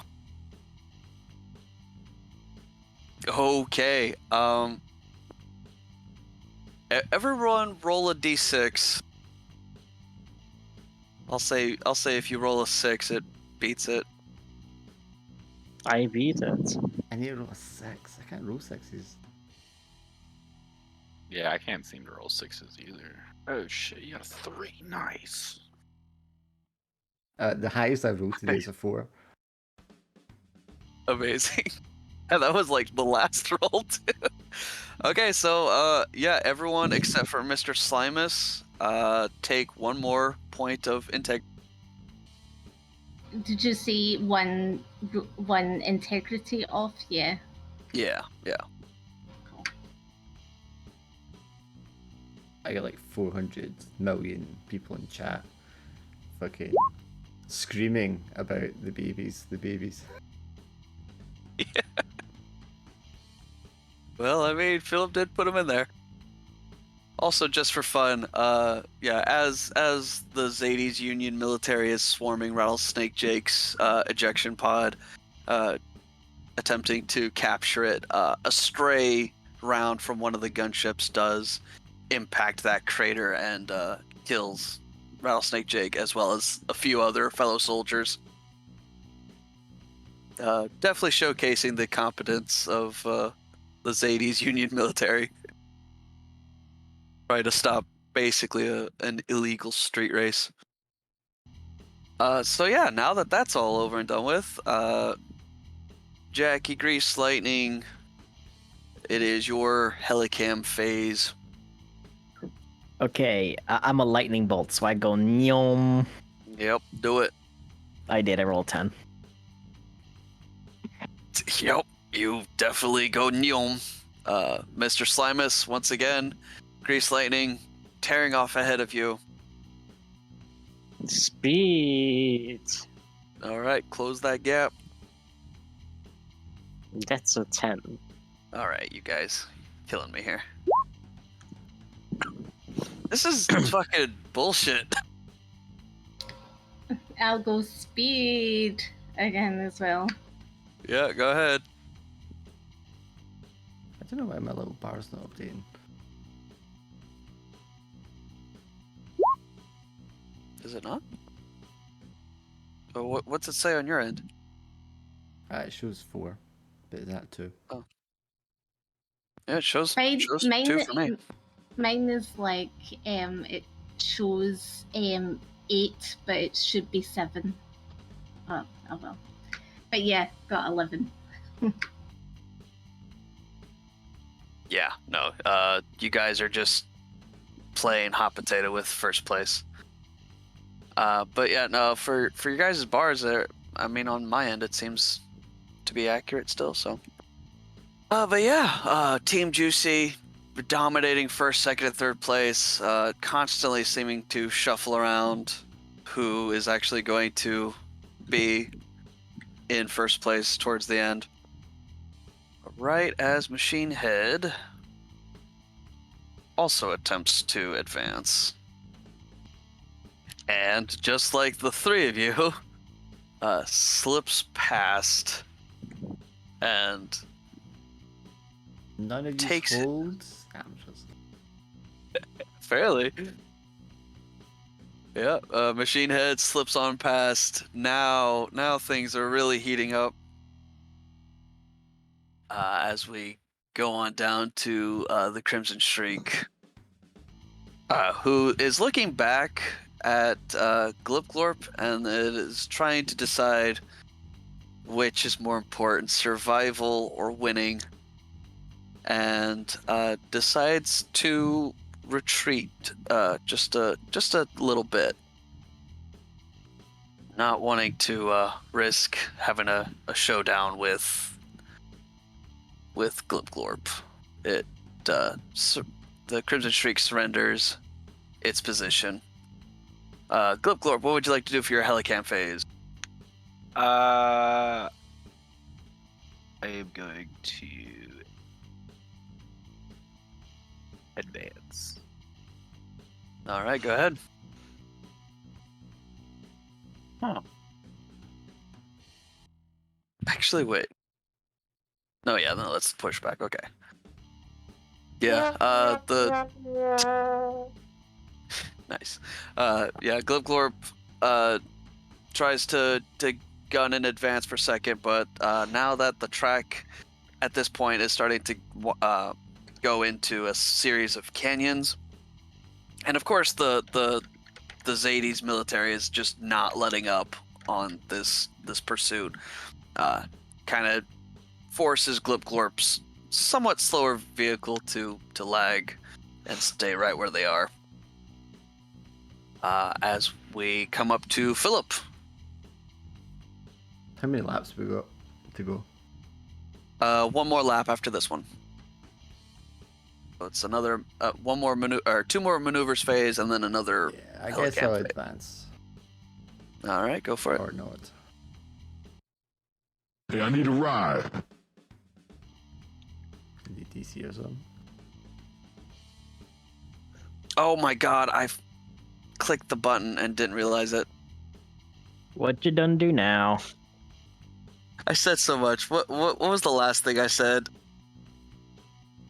Okay. Everyone roll a d6. I'll say if you roll a 6, it beats it. I beat it. I need to roll a 6. I can't roll 6s. Yeah, I can't seem to roll 6s either. Oh shit, you got a 3. Nice. The highest I've rolled today is a 4. Amazing. And that was like the last roll too. Okay, so yeah, everyone except for Mr. Slimus, take 1 more point of integrity. Did you say one integrity off? Yeah. Yeah. Cool. I got like 400 million people in chat fucking screaming about the babies. Well, I mean, Philip did put him in there. Also, just for fun, yeah, as the Zades Union military is swarming Rattlesnake Jake's ejection pod, attempting to capture it, a stray round from one of the gunships does impact that crater and kills Rattlesnake Jake as well as a few other fellow soldiers. Definitely showcasing the competence of the Zades Union military. Try to stop basically an illegal street race. So yeah, now that that's all over and done with, Jackie Grease Lightning, it is your Helicam phase. Okay, I'm a lightning bolt, so I go nyom. Yep, do it. I did. I rolled 10. Yep, you definitely go nyom. Mr. Slimus, once again, Grease Lightning, tearing off ahead of you. Speed. All right, close that gap. That's a 10. All right, you guys, killing me here. This is fucking bullshit. I'll go speed again as well. Yeah, go ahead. I don't know why my little bar's not updating. Is it not? Oh, what's it say on your end? It shows 4, but is that 2? Oh. Yeah, it shows, Mine, 2 for me. Mine is like it shows 8, but it should be 7. Oh well. But yeah, got 11. Yeah, no. You guys are just playing hot potato with first place. But yeah, no. For your guys' bars, there. I mean, on my end, it seems to be accurate still. So. But yeah, Team Juicy dominating first, second, and third place. Constantly seeming to shuffle around who is actually going to be in first place towards the end. Right as Machine Head also attempts to advance. And just like the 3 of you, slips past and None of you Takes it. holds. Amateurs. fairly. Yeah, Machine Head slips on past. Now things are really heating up. As we go on down to the Crimson Shriek, who is looking back at Glip and it is trying to decide which is more important, survival or winning, and decides to retreat just a little bit, not wanting to risk having a showdown with Glip. It the Crimson Shriek surrenders its position. Glip, what would you like to do for your Helicam phase? I am going to advance. All right, go ahead. Huh. Actually, wait. No, yeah, no, let's push back. Okay. Yeah, nice. Yeah, Glip tries to gun in advance for second, but now that the track at this point is starting to go into a series of canyons, and of course the Zadi's military is just not letting up on this pursuit. Kind of forces Glip Glorp's somewhat slower vehicle to lag and stay right where they are. As we come up to Philip. How many laps we got to go? One more lap after this one. So it's another one more or two more maneuvers phase, and then another. Yeah, I guess I'll advance. All right, go for it. Or not. Hey, I need a ride. Need DC or something. Oh my god, I clicked the button and didn't realize it. What you done do now? I said so much. What was the last thing I said?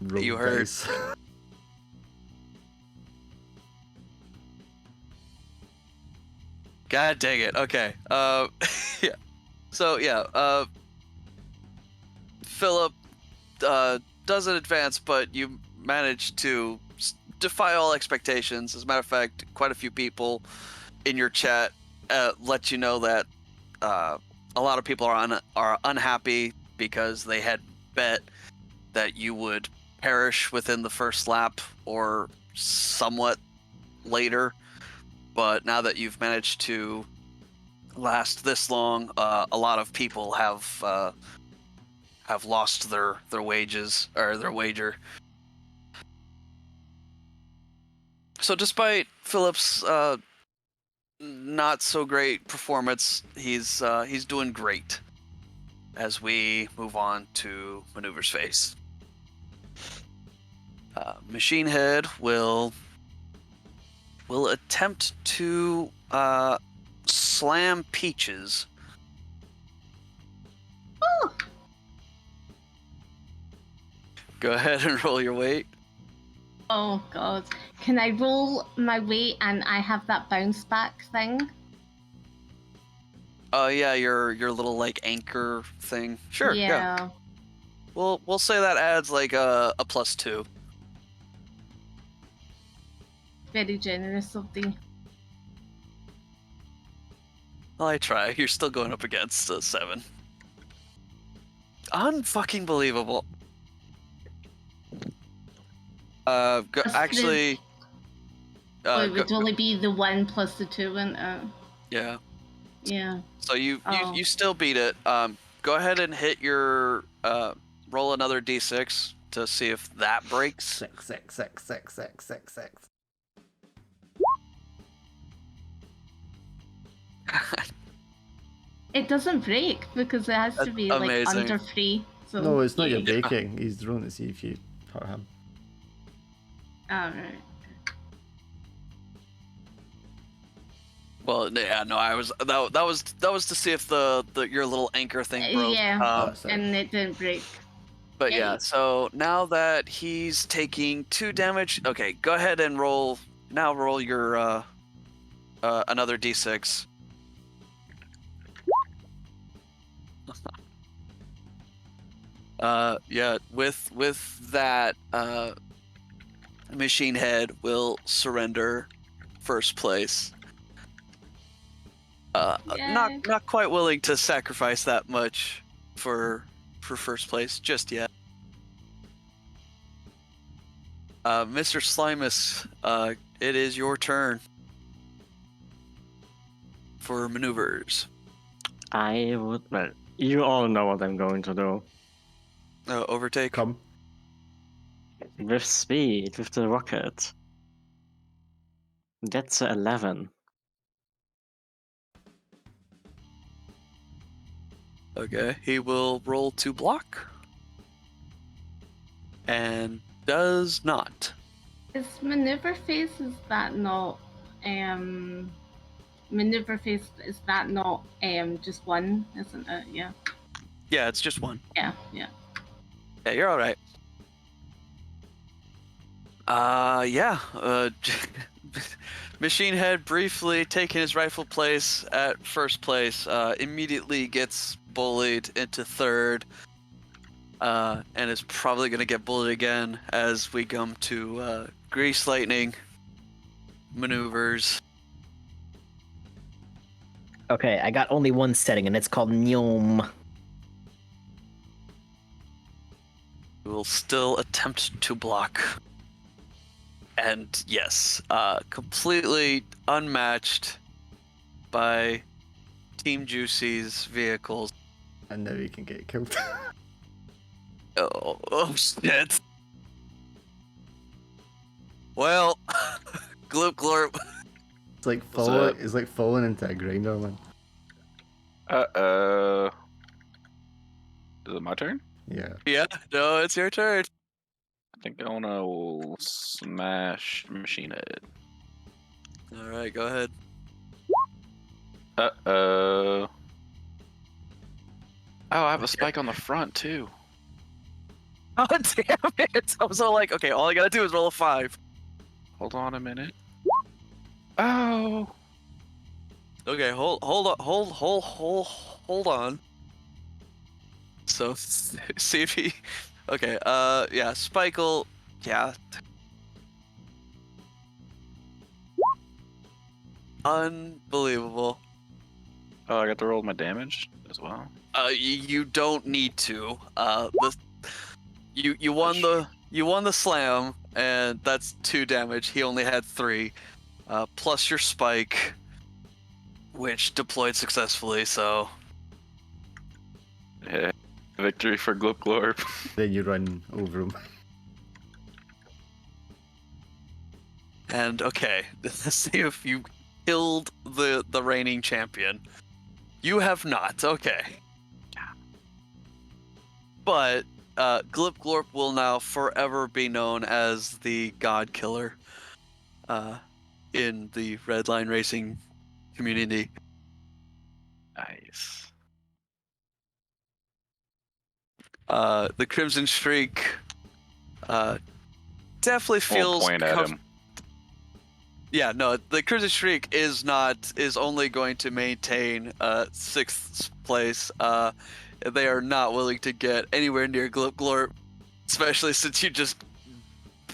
Roll You heard. dice. God dang it. Okay. Yeah. So yeah. Philip doesn't advance, but you manage to defy all expectations. As a matter of fact, quite a few people in your chat let you know that a lot of people are unhappy because they had bet that you would perish within the first lap or somewhat later. But now that you've managed to last this long, a lot of people have lost their wages or their wager. So despite Philip's not so great performance, he's doing great. As we move on to maneuvers phase, Machine Head will attempt to slam Peaches. Oh. Go ahead and roll your weight. Oh god. Can I roll my weight and I have that bounce back thing? Yeah, your little like anchor thing. Sure. Yeah. We'll say that adds like a +2. Very generous of the. Well, I try. You're still going up against a 7. Unfucking believable. Actually. It would only be the 1 plus the 2, wouldn't it? Yeah. Yeah. So you still beat it. Go ahead and hit your roll another d6 to see if that breaks. 6. It doesn't break because it has to be like amazing. under 3. So No, it's not your breaking. He's rolling to see if you hurt him. Alright. Well, yeah, no, I was that was to see if the your little anchor thing broke. Yeah, and it didn't break. But yeah, so now that he's taking 2 damage, okay, go ahead and roll. Now roll your another d6. Yeah, with that, Machine Head will surrender first place. Not quite willing to sacrifice that much for first place just yet. Mr. Slimus, it is your turn for maneuvers. I would. Well, you all know what I'm going to do. Overtake. Come. With speed, with the rocket. That's a 11. Okay, he will roll to block. And does not. Is maneuver phase, is that not maneuver phase, is that not just 1, isn't it? Yeah. Yeah, it's just 1. Yeah. Yeah, you're alright. Yeah. Machine Head, briefly taking his rightful place at first place, immediately gets bullied into third, and is probably going to get bullied again as we come to Grease Lightning maneuvers. Okay, I got only one setting, and it's called Nyom. Will still attempt to block. And yes, completely unmatched by Team Juicy's vehicles. And now he can get killed. Oh shit. Well, gloop glorp. It's like falling into a grinder, man. Is it my turn? Yeah. Yeah, no, it's your turn. I think I wanna smash Machine Head. All right, go ahead. Oh, I have a spike on the front too. Oh damn it! I was all like, okay, all I gotta do is roll a 5. Hold on a minute. Oh. Okay, hold on. So see if he. Okay, yeah, Spike'll, yeah. Unbelievable. Oh, I got to roll my damage as well. You don't need to. You won the slam, and that's 2 damage. He only had 3, plus your spike, which deployed successfully. So Yeah. Victory for Gloop Glorp. Then you run over him. and okay, let's see if you killed the reigning champion. You have not. Okay. But Glip Glorp will now forever be known as the God Killer in the Redline racing community. Nice. The Crimson Streak definitely feels. Won't point at him. Yeah, no, the Crimson Streak is only going to maintain 6th place. They are not willing to get anywhere near Glip Glorp, especially since you just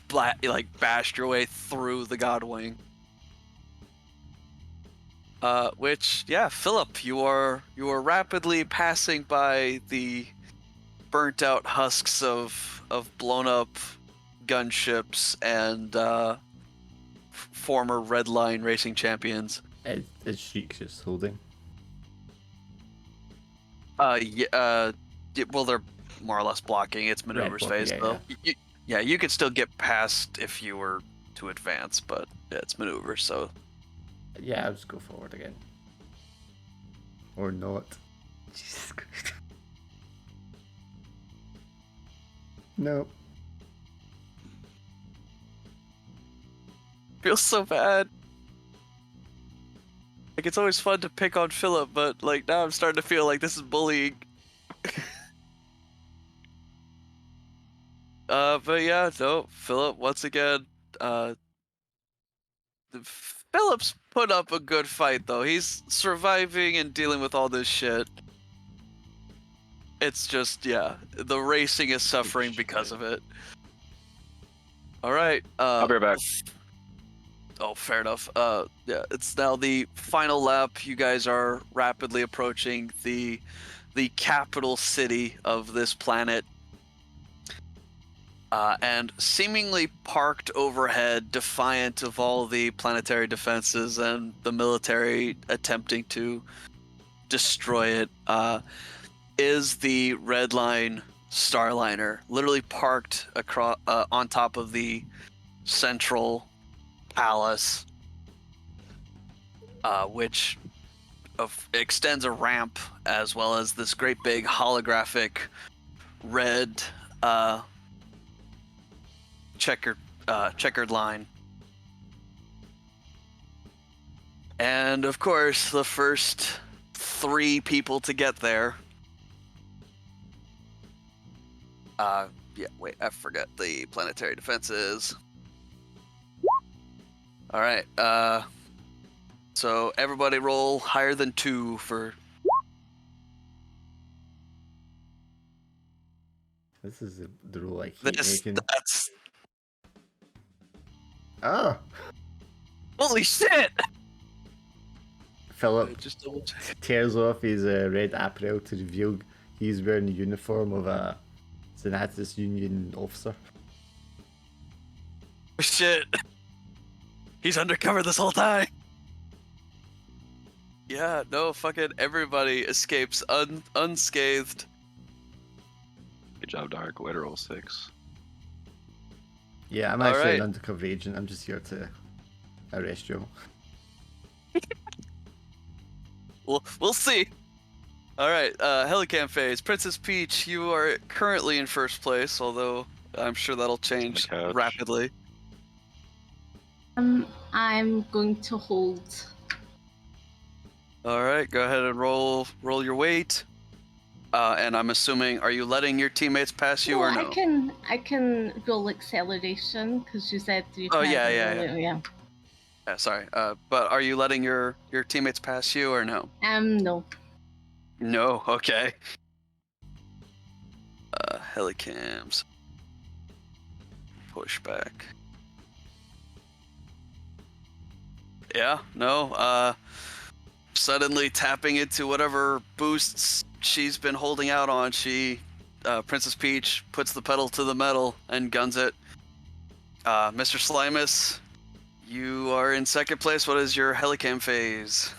bashed your way through the Godwing. Which, yeah, Philip, you are rapidly passing by the burnt out husks of blown up gunships and former Redline racing champions. It's Sheik's just holding. Well, they're more or less blocking. It's maneuvers phase, though. Yeah, you could still get past if you were to advance, but yeah, it's maneuvers, so. Yeah, I'll just go forward again. Or not. Jesus Christ. No. Feels so bad. Like, it's always fun to pick on Philip, but like now I'm starting to feel like this is bullying. But yeah, no, Philip, once again, Philip's put up a good fight, though. He's surviving and dealing with all this shit. It's just, yeah, the racing is suffering because of it. Alright, I'll be right back. Oh, fair enough. Yeah, it's now the final lap. You guys are rapidly approaching the capital city of this planet. And seemingly parked overhead, defiant of all the planetary defenses and the military attempting to destroy it, is the Redline Starliner, literally parked across on top of the central palace, which extends a ramp as well as this great big holographic red checkered line. And of course, the first 3 people to get there. Yeah, wait, I forgot the planetary defenses. All right. So everybody roll higher than 2 for. This is the rule I keep making. That's. Oh, Holy shit! Philip Just double check. tears off his red apparel to reveal he's wearing the uniform of a Senatus Union officer. Shit. He's undercover this whole time. Yeah, no, fucking everybody escapes unscathed. Good job, Dark. Way to roll 6. Yeah, I'm All actually right. an undercover agent. I'm just here to arrest you. We'll see. All right, Helicam phase. Princess Peach, you are currently in first place, although I'm sure that'll change couch. rapidly. I'm going to hold. All right, go ahead and roll your weight. And I'm assuming, are you letting your teammates pass you or no? I can roll acceleration because you said you Oh, can yeah. roll it, yeah. Yeah, sorry. But are you letting your teammates pass you or no? No. No. Okay. Helicams. Push back. Yeah. No. Suddenly tapping into whatever boosts she's been holding out on, Princess Peach puts the pedal to the metal and guns it. Mr. Slimus, you are in second place. What is your Helicam phase?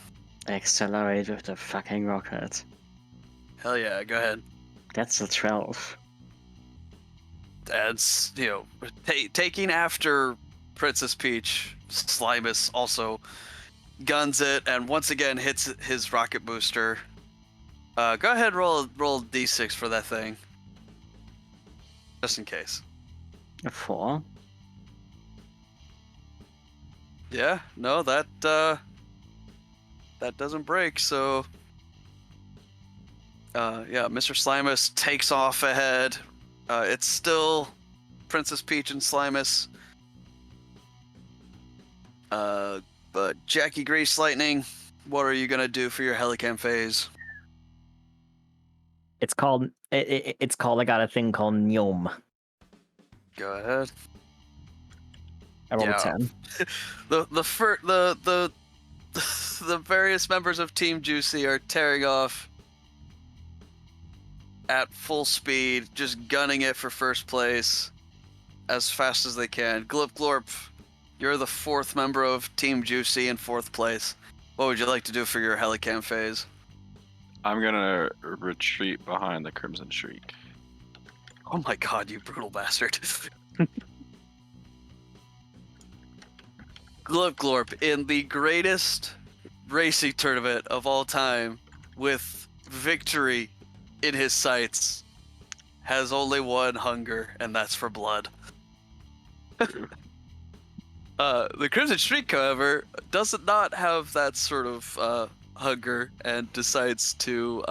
Accelerate with the fucking rocket. Hell yeah, go ahead. That's a 12. That's, taking after Princess Peach, Slimus also guns it and once again hits his rocket booster. Go ahead, roll d6 for that thing. Just in case. A 4. Yeah, no, that doesn't break, so yeah, Mr. Slimus takes off ahead. It's still Princess Peach and Slimus. But Jackie Grease Lightning, what are you gonna do for your Helicam phase? It's called. It's called. I got a thing called Nyom. Go ahead. I rolled a 10. The various members of Team Juicy are tearing off at full speed, just gunning it for first place as fast as they can. Glip Glorp, you're the 4th member of Team Juicy in 4th place. What would you like to do for your Helicam phase? I'm gonna retreat behind the Crimson Shriek. Oh my god, you brutal bastard. Glip Glorp, in the greatest racing tournament of all time, with victory in his sights, has only one hunger, and that's for blood. The Crimson Shriek, however, does not have that sort of hunger and decides to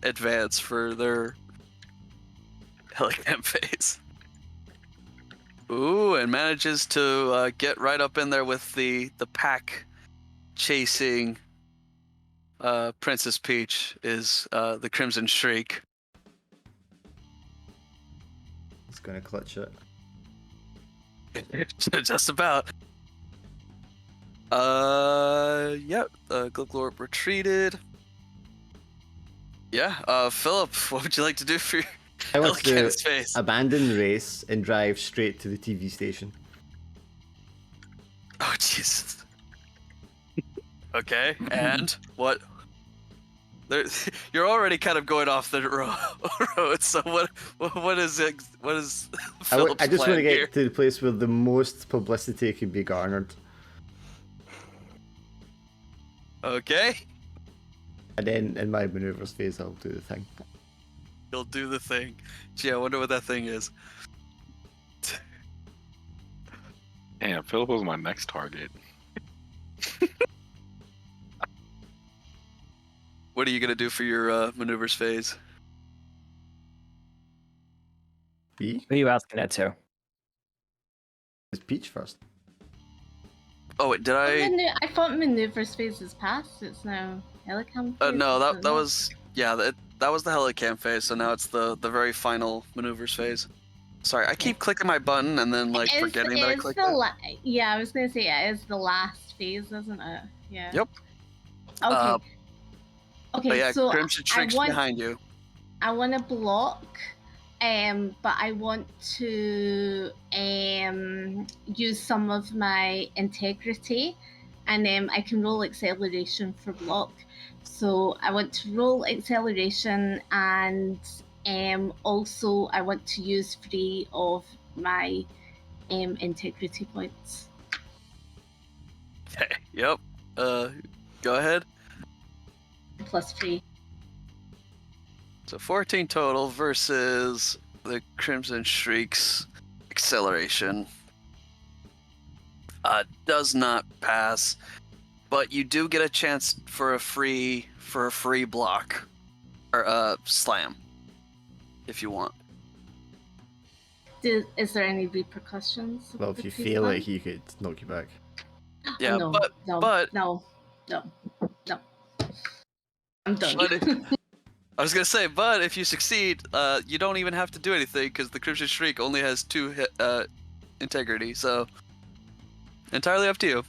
advance for their Helicam phase. Ooh, and manages to get right up in there with the pack chasing Princess Peach is the Crimson Shriek. It's gonna clutch it. Just about. Yep. Glorp retreated. Yeah. Philip, what would you like to do for your I want to Helicam's face? abandon the race and drive straight to the TV station. Oh Jesus. Okay, and what? There, you're already kind of going off the road. So what is it? What is Philip's I just plan want to get here? to the place where the most publicity can be garnered. Okay, And then in my maneuvers phase, I'll do the thing. you'll do the thing. Gee, I wonder what that thing is. Damn, Philip was my next target. What are you gonna do for your maneuvers phase? B? Who are you asking that to? Is Peach first? Oh wait, did I? I thought maneuvers phase is past. It's now helicam phase. No, is that it that not? was that was the helicam phase. So now it's the very final maneuvers phase. Sorry, I keep clicking my button and then like forgetting that I clicked it. Yeah, I was gonna say it is the last phase, isn't it? Yeah. Yep. Okay. But Okay, yeah, so Crimson Shriek's behind you. I want to block, but I want to use some of my integrity, and I can roll acceleration for block. So I want to roll acceleration, and also I want to use 3 of my integrity points. Okay. Yep. Go ahead. Plus 3. So 14 total versus the Crimson Shriek's acceleration. Does not pass, but you do get a chance for a free block or slam if you want. Is there any repercussions? Well, if you fail it, he could knock you back. Yeah, no, but no. I'm done. I was gonna say, but if you succeed, you don't even have to do anything because the Crimson Shriek only has 2 integrity, so entirely up to you.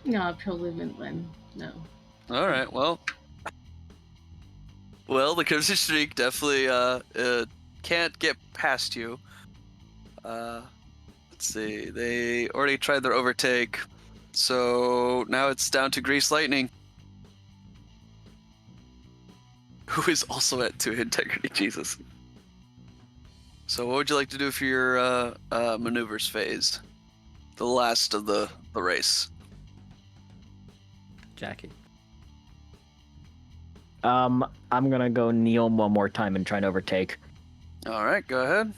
No, I probably wouldn't win. No. All right, well, the Crimson Shriek definitely can't get past you. Let's see, they already tried their overtake, so now it's down to Grease Lightning, who is also at 2 integrity. Jesus. So what would you like to do for your maneuvers phase? The last of the race. Jackie. I'm gonna go kneel one more time and try and overtake. All right, go ahead.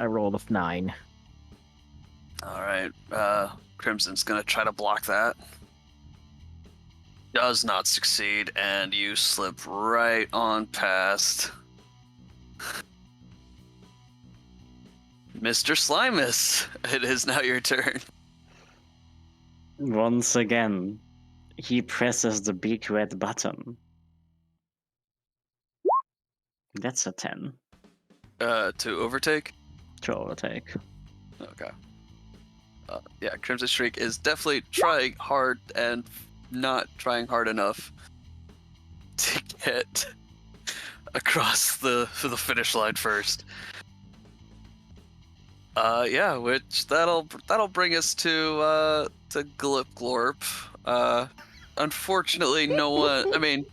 I rolled a 9. All right, Crimson's gonna try to block that. Does not succeed, and you slip right on past Mr. Slimus. It is now your turn. Once again, he presses the big red button. That's a 10 To overtake? to overtake. Okay. Yeah, Crimson Shriek is definitely trying hard and not trying hard enough to get across the finish line first. Yeah, which that'll bring us to Glip Glorp. Unfortunately, no one. I mean,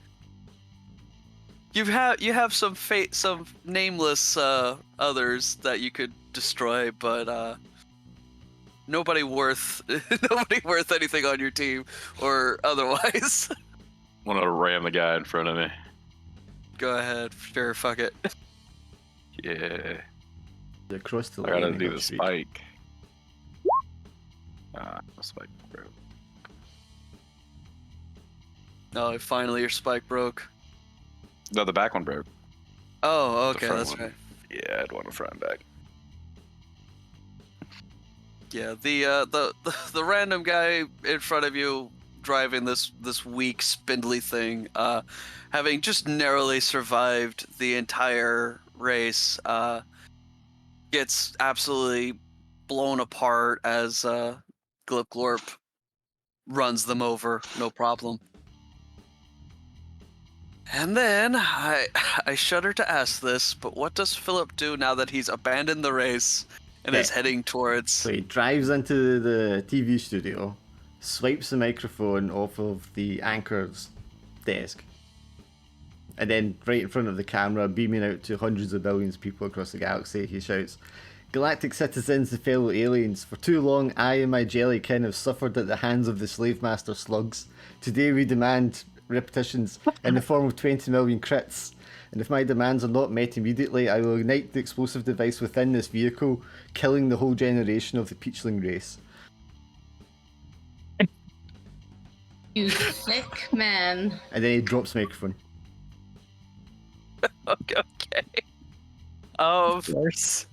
you have some nameless others that you could destroy, but nobody worth anything on your team or otherwise. Want to ram the guy in front of me? Go ahead, sure, fuck it. Yeah. Across the I gotta lane, do got the Shriek. spike. The spike broke. Oh, finally your spike broke. No, the back one broke. Oh, The okay, front that's one. right. Yeah, I had one in front and back. Yeah, the random guy in front of you driving this weak spindly thing, having just narrowly survived the entire race, gets absolutely blown apart as Glip Glorp runs them over, no problem. And then I shudder to ask this, but what does Philip do now that he's abandoned the race and is heading towards? So he drives into the TV studio, swipes the microphone off of the anchor's desk, and then right in front of the camera, beaming out to hundreds of billions of people across the galaxy, he shouts, "Galactic citizens and fellow aliens, for too long I and my jellykin have suffered at the hands of the slave master slugs. Today we demand repetitions in the form of 20 million crits. And if my demands are not met immediately, I will ignite the explosive device within this vehicle, killing the whole generation of the Peachling race." You sick man. And then he drops the microphone. Okay. Of course.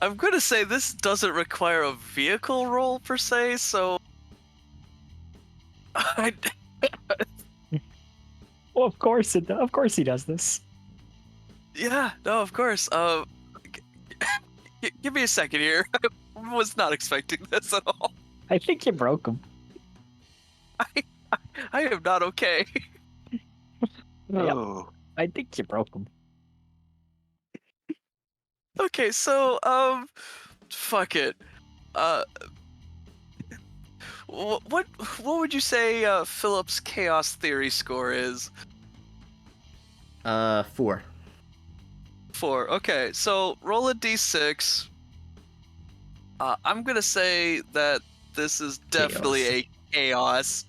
I'm gonna say this doesn't require a vehicle roll per se, so I, Well, of course it. Of course he does this. yeah, no, of course. Give me a second here. I was not expecting this at all. I think you broke him. I am not okay. Yep. Oh. I think you broke him. Okay, so fuck it. What would you say Philip's chaos theory score is? 4. 4. Okay, so roll a d6. I'm gonna say that this is definitely a chaos.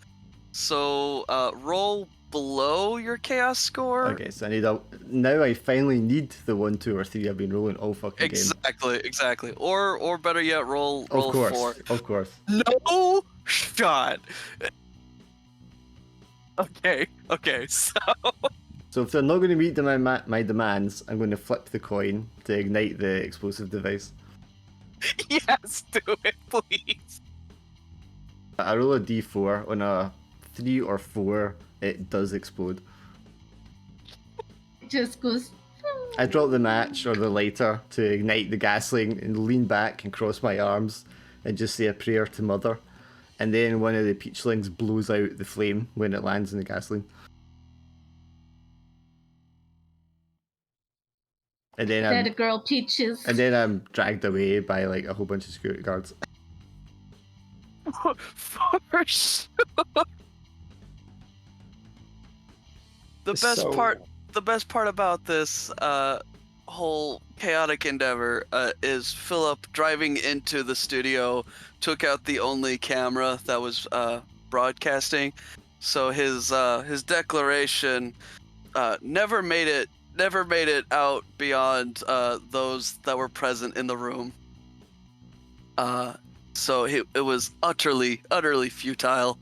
So roll below your chaos score. Okay, so I need now I finally need the 1, 2, or 3 I've been rolling all fucking game. Exactly. Or better yet, roll Of course, 4. of course. No shot. Okay, so So if they're not going to meet my demands, I'm going to flip the coin to ignite the explosive device. yes, do it, please. I roll a d4. On a 3 or 4, it does explode. It just goes. I drop the match or the lighter to ignite the gasling and lean back and cross my arms and just say a prayer to Mother. And then one of the peachlings blows out the flame when it lands in the gasoline. And then That a girl Peaches. And then I'm dragged away by like a whole bunch of security guards. For sure. The best part about this whole chaotic endeavor is Philip driving into the studio, took out the only camera that was broadcasting, so his declaration never made it out beyond those that were present in the room. So it was utterly futile.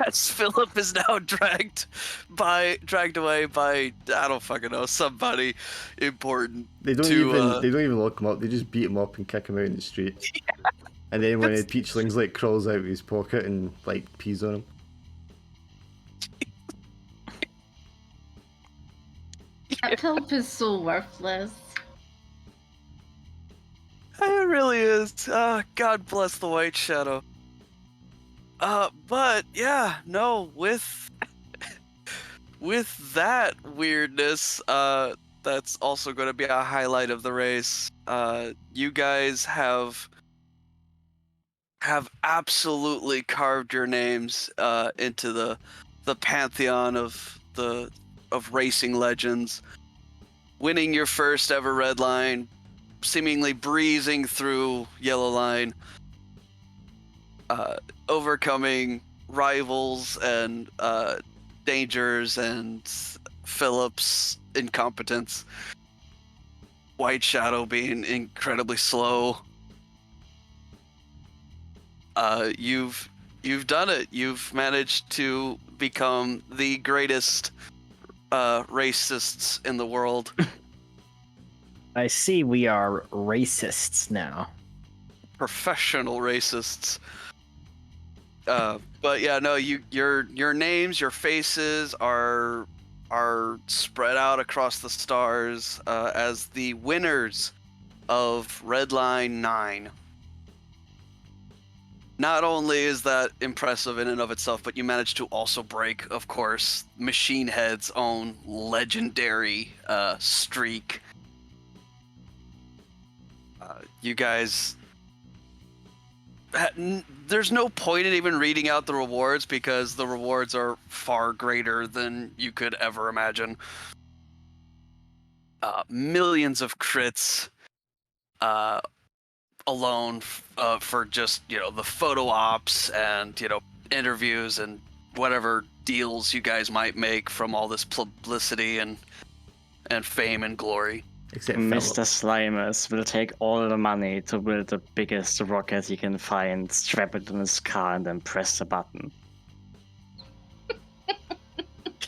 As Philip is now dragged away by, I don't fucking know, somebody important. They don't even lock him up. They just beat him up and kick him out in the street. Yeah. And then when Peachlings like crawls out of his pocket and like pees on him. That Philip is so worthless. It really is. God bless the White Shadow. But yeah, no, with that weirdness, that's also going to be a highlight of the race. You guys have absolutely carved your names into the pantheon of racing legends. Winning your first ever Redline, seemingly breezing through Yellow Line. Overcoming rivals and dangers and Philip's incompetence. White Shadow being incredibly slow. You've done it. You've managed to become the greatest racists in the world. I see we are racists now. Professional racists. But yeah, no, your names, your faces are spread out across the stars as the winners of Redline 9. Not only is that impressive in and of itself, but you managed to also break, of course, Machine Head's own legendary streak. You guys... There's no point in even reading out the rewards because the rewards are far greater than you could ever imagine. Millions of crits alone for just, the photo ops and, interviews and whatever deals you guys might make from all this publicity and fame and glory. Except Mr. Slimus will take all the money to build the biggest rocket he can find, strap it in his car, and then press the button.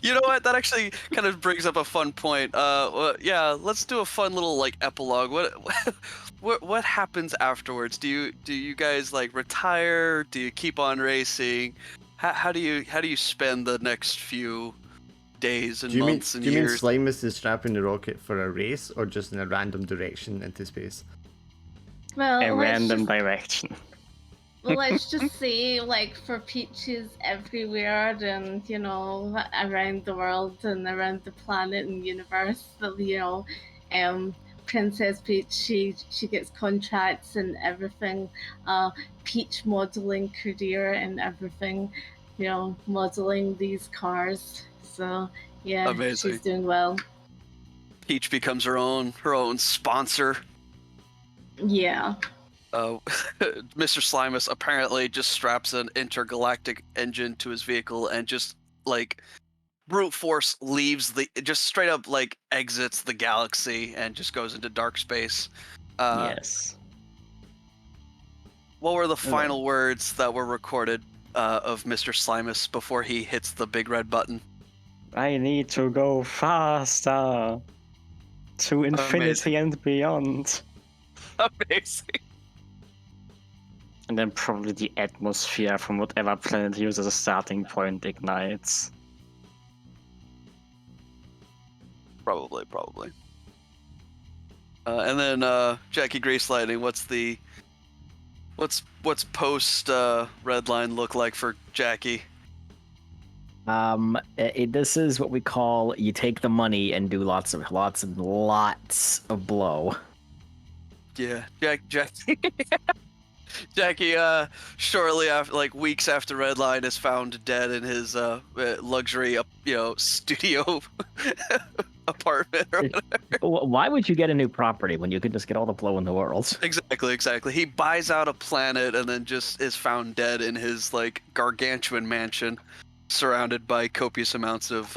You know what? That actually kind of brings up a fun point. Well, yeah, let's do a fun little like epilogue. What happens afterwards? Do you guys like retire? Do you keep on racing? How do you spend the next few days and months and do you mean years? Slimus is strapping the rocket for a race, or just in a random direction into space? Well, A let's random just, direction. well, let's just say, like, for peaches everywhere and, you know, around the world and around the planet and universe, Princess Peach, she gets contracts and everything. Peach modeling career and everything, modeling these cars. So, yeah, Amazing. she's doing well. Peach becomes her own sponsor. Yeah. Mr. Slimus apparently just straps an intergalactic engine to his vehicle and just like brute force leaves just straight up like exits the galaxy and just goes into dark space. Yes. What were the final words that were recorded of Mr. Slimus before he hits the big red button? I need to go faster to infinity and beyond. Amazing. And then probably the atmosphere from whatever planet he uses as a starting point ignites. Probably. And then Jackie Grace Lightning, what's post Redline look like for Jackie? This is what we call you take the money and do lots of blow. Yeah, Jackie, shortly after, like weeks after Redline is found dead in his luxury, studio apartment or whatever. Why would you get a new property when you could just get all the blow in the world? Exactly. He buys out a planet and then just is found dead in his like gargantuan mansion, surrounded by copious amounts of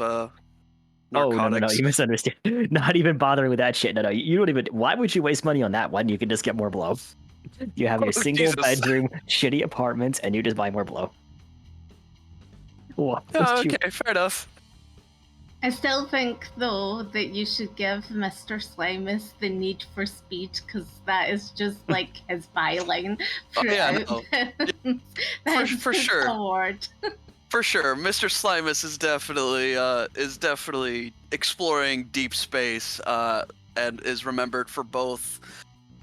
narcotics. No, you misunderstand. Not even bothering with that shit. No, you don't even. Why would you waste money on that one? You could just get more blow. You have your single bedroom shitty apartment, and you just buy more blow. Okay, fair enough. I still think, though, that you should give Mr. Slimus the Need for Speed, because that is just like his byline throughout. For sure. Award. For sure, Mr. Slimus is definitely exploring deep space, and is remembered for both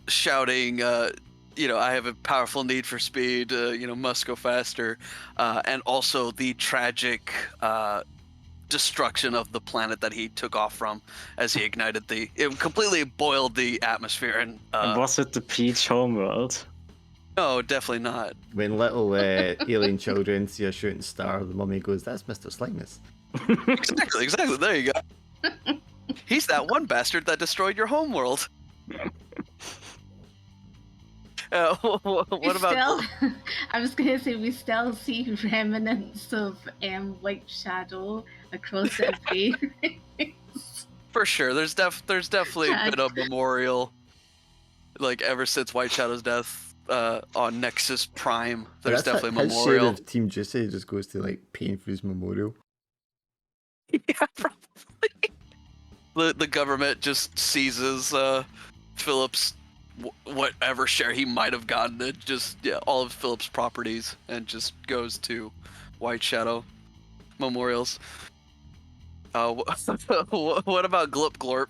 shouting, I have a powerful need for speed, must go faster, and also the tragic destruction of the planet that he took off from as he ignited it completely boiled the atmosphere. And was it the Peach homeworld? No, definitely not. When little alien children see a shooting star, the mummy goes, "That's Mr. Slimus." Exactly. There you go. He's that one bastard that destroyed your homeworld. What about? I was gonna say we still see remnants of White Shadow across every. For sure, there's definitely been a memorial, like ever since White Shadow's death. On Nexus Prime, there's definitely a memorial. His share of Team Juicy just goes to like paying for his memorial. Yeah, probably. The government just seizes Philip's whatever share he might have gotten, it just all of Philip's properties, and just goes to White Shadow memorials. What about Glip Glorp?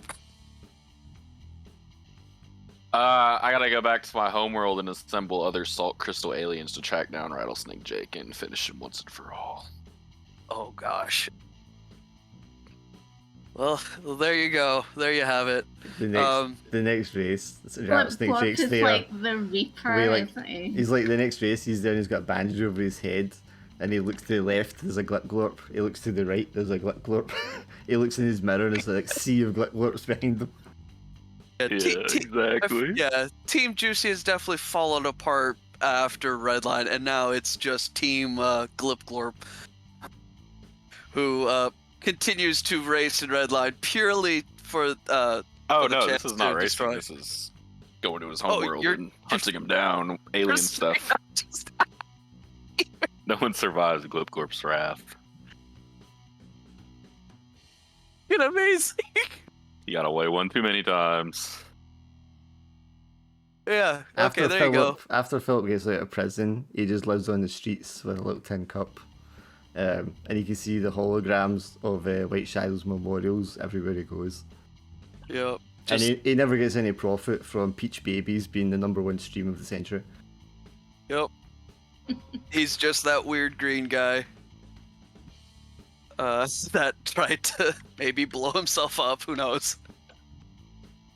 I gotta go back to my homeworld and assemble other salt crystal aliens to track down Rattlesnake Jake and finish him once and for all. Oh gosh. Well, there you go. There you have it. The next race, Rattlesnake Jake's there. Like the Reaper, he's like the next race. He's there. And he's got a bandage over his head, and he looks to the left. There's a Glip Glorp. He looks to the right. There's a Glip Glorp. He looks in his mirror. And there's like a sea of Glip Glorps behind him. Exactly. Team Juicy has definitely fallen apart after Redline, and now it's just Team Glip Glorp, who continues to race in Redline purely for this is not racing. This is going to his homeworld and hunting him down, alien stuff. No one survives Glip Glorp's wrath. fucking amazing. You got away one too many times. Yeah. Okay. There you go. After Philip gets out of prison, he just lives on the streets with a little tin cup. And you can see the holograms of White Shadow's memorials everywhere he goes. Yep. And he never gets any profit from Peach Babies being the #1 stream of the century. Yep. He's just that weird green guy. That tried to maybe blow himself up. Who knows?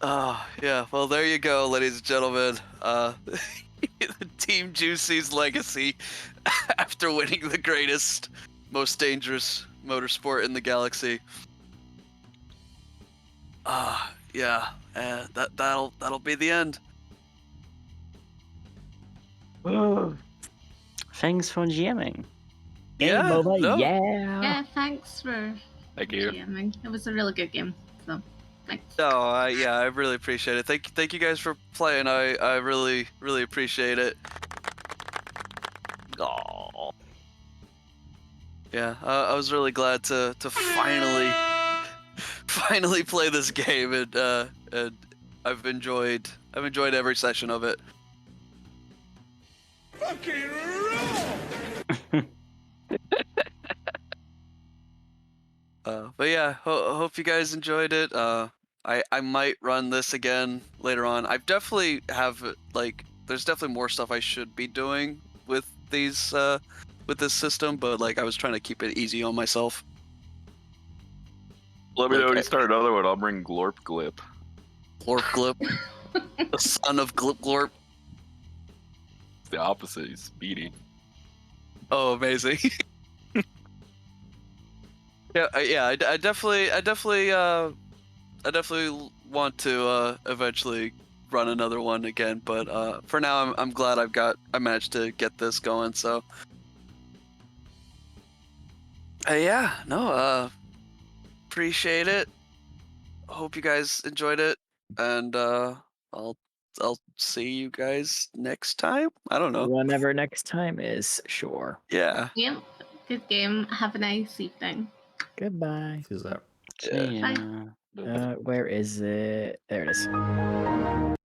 Yeah. Well, there you go, ladies and gentlemen. Team Juicy's legacy after winning the greatest, most dangerous motorsport in the galaxy. Yeah. That'll be the end. Thanks for GMing. Hey, Boba, no. Yeah, thanks for Thank you. GMing. It was a really good game. So, thanks. No, I really appreciate it. Thank you guys for playing. I really appreciate it. Aww. Yeah, I was really glad to finally play this game, and I've enjoyed every session of it. Fucking roll! But yeah, hope you guys enjoyed it. I might run this again later on. I definitely have there's definitely more stuff I should be doing with these with this system, but like I was trying to keep it easy on myself. Let me know when Okay. you start another one. I'll bring Glorp Glip. Glorp Glip, the son of Glip Glorp. It's the opposite. He's speedy. Oh, amazing. Yeah, I definitely want to eventually run another one again, but for now I'm glad I managed to get this going. So yeah, no, appreciate it. Hope you guys enjoyed it, and I'll see you guys next time. I don't know. Whenever next time is, sure. Yeah. Yep, good game. Have a nice evening. Goodbye. Who's that? See ya. Bye. Where is it? There it is.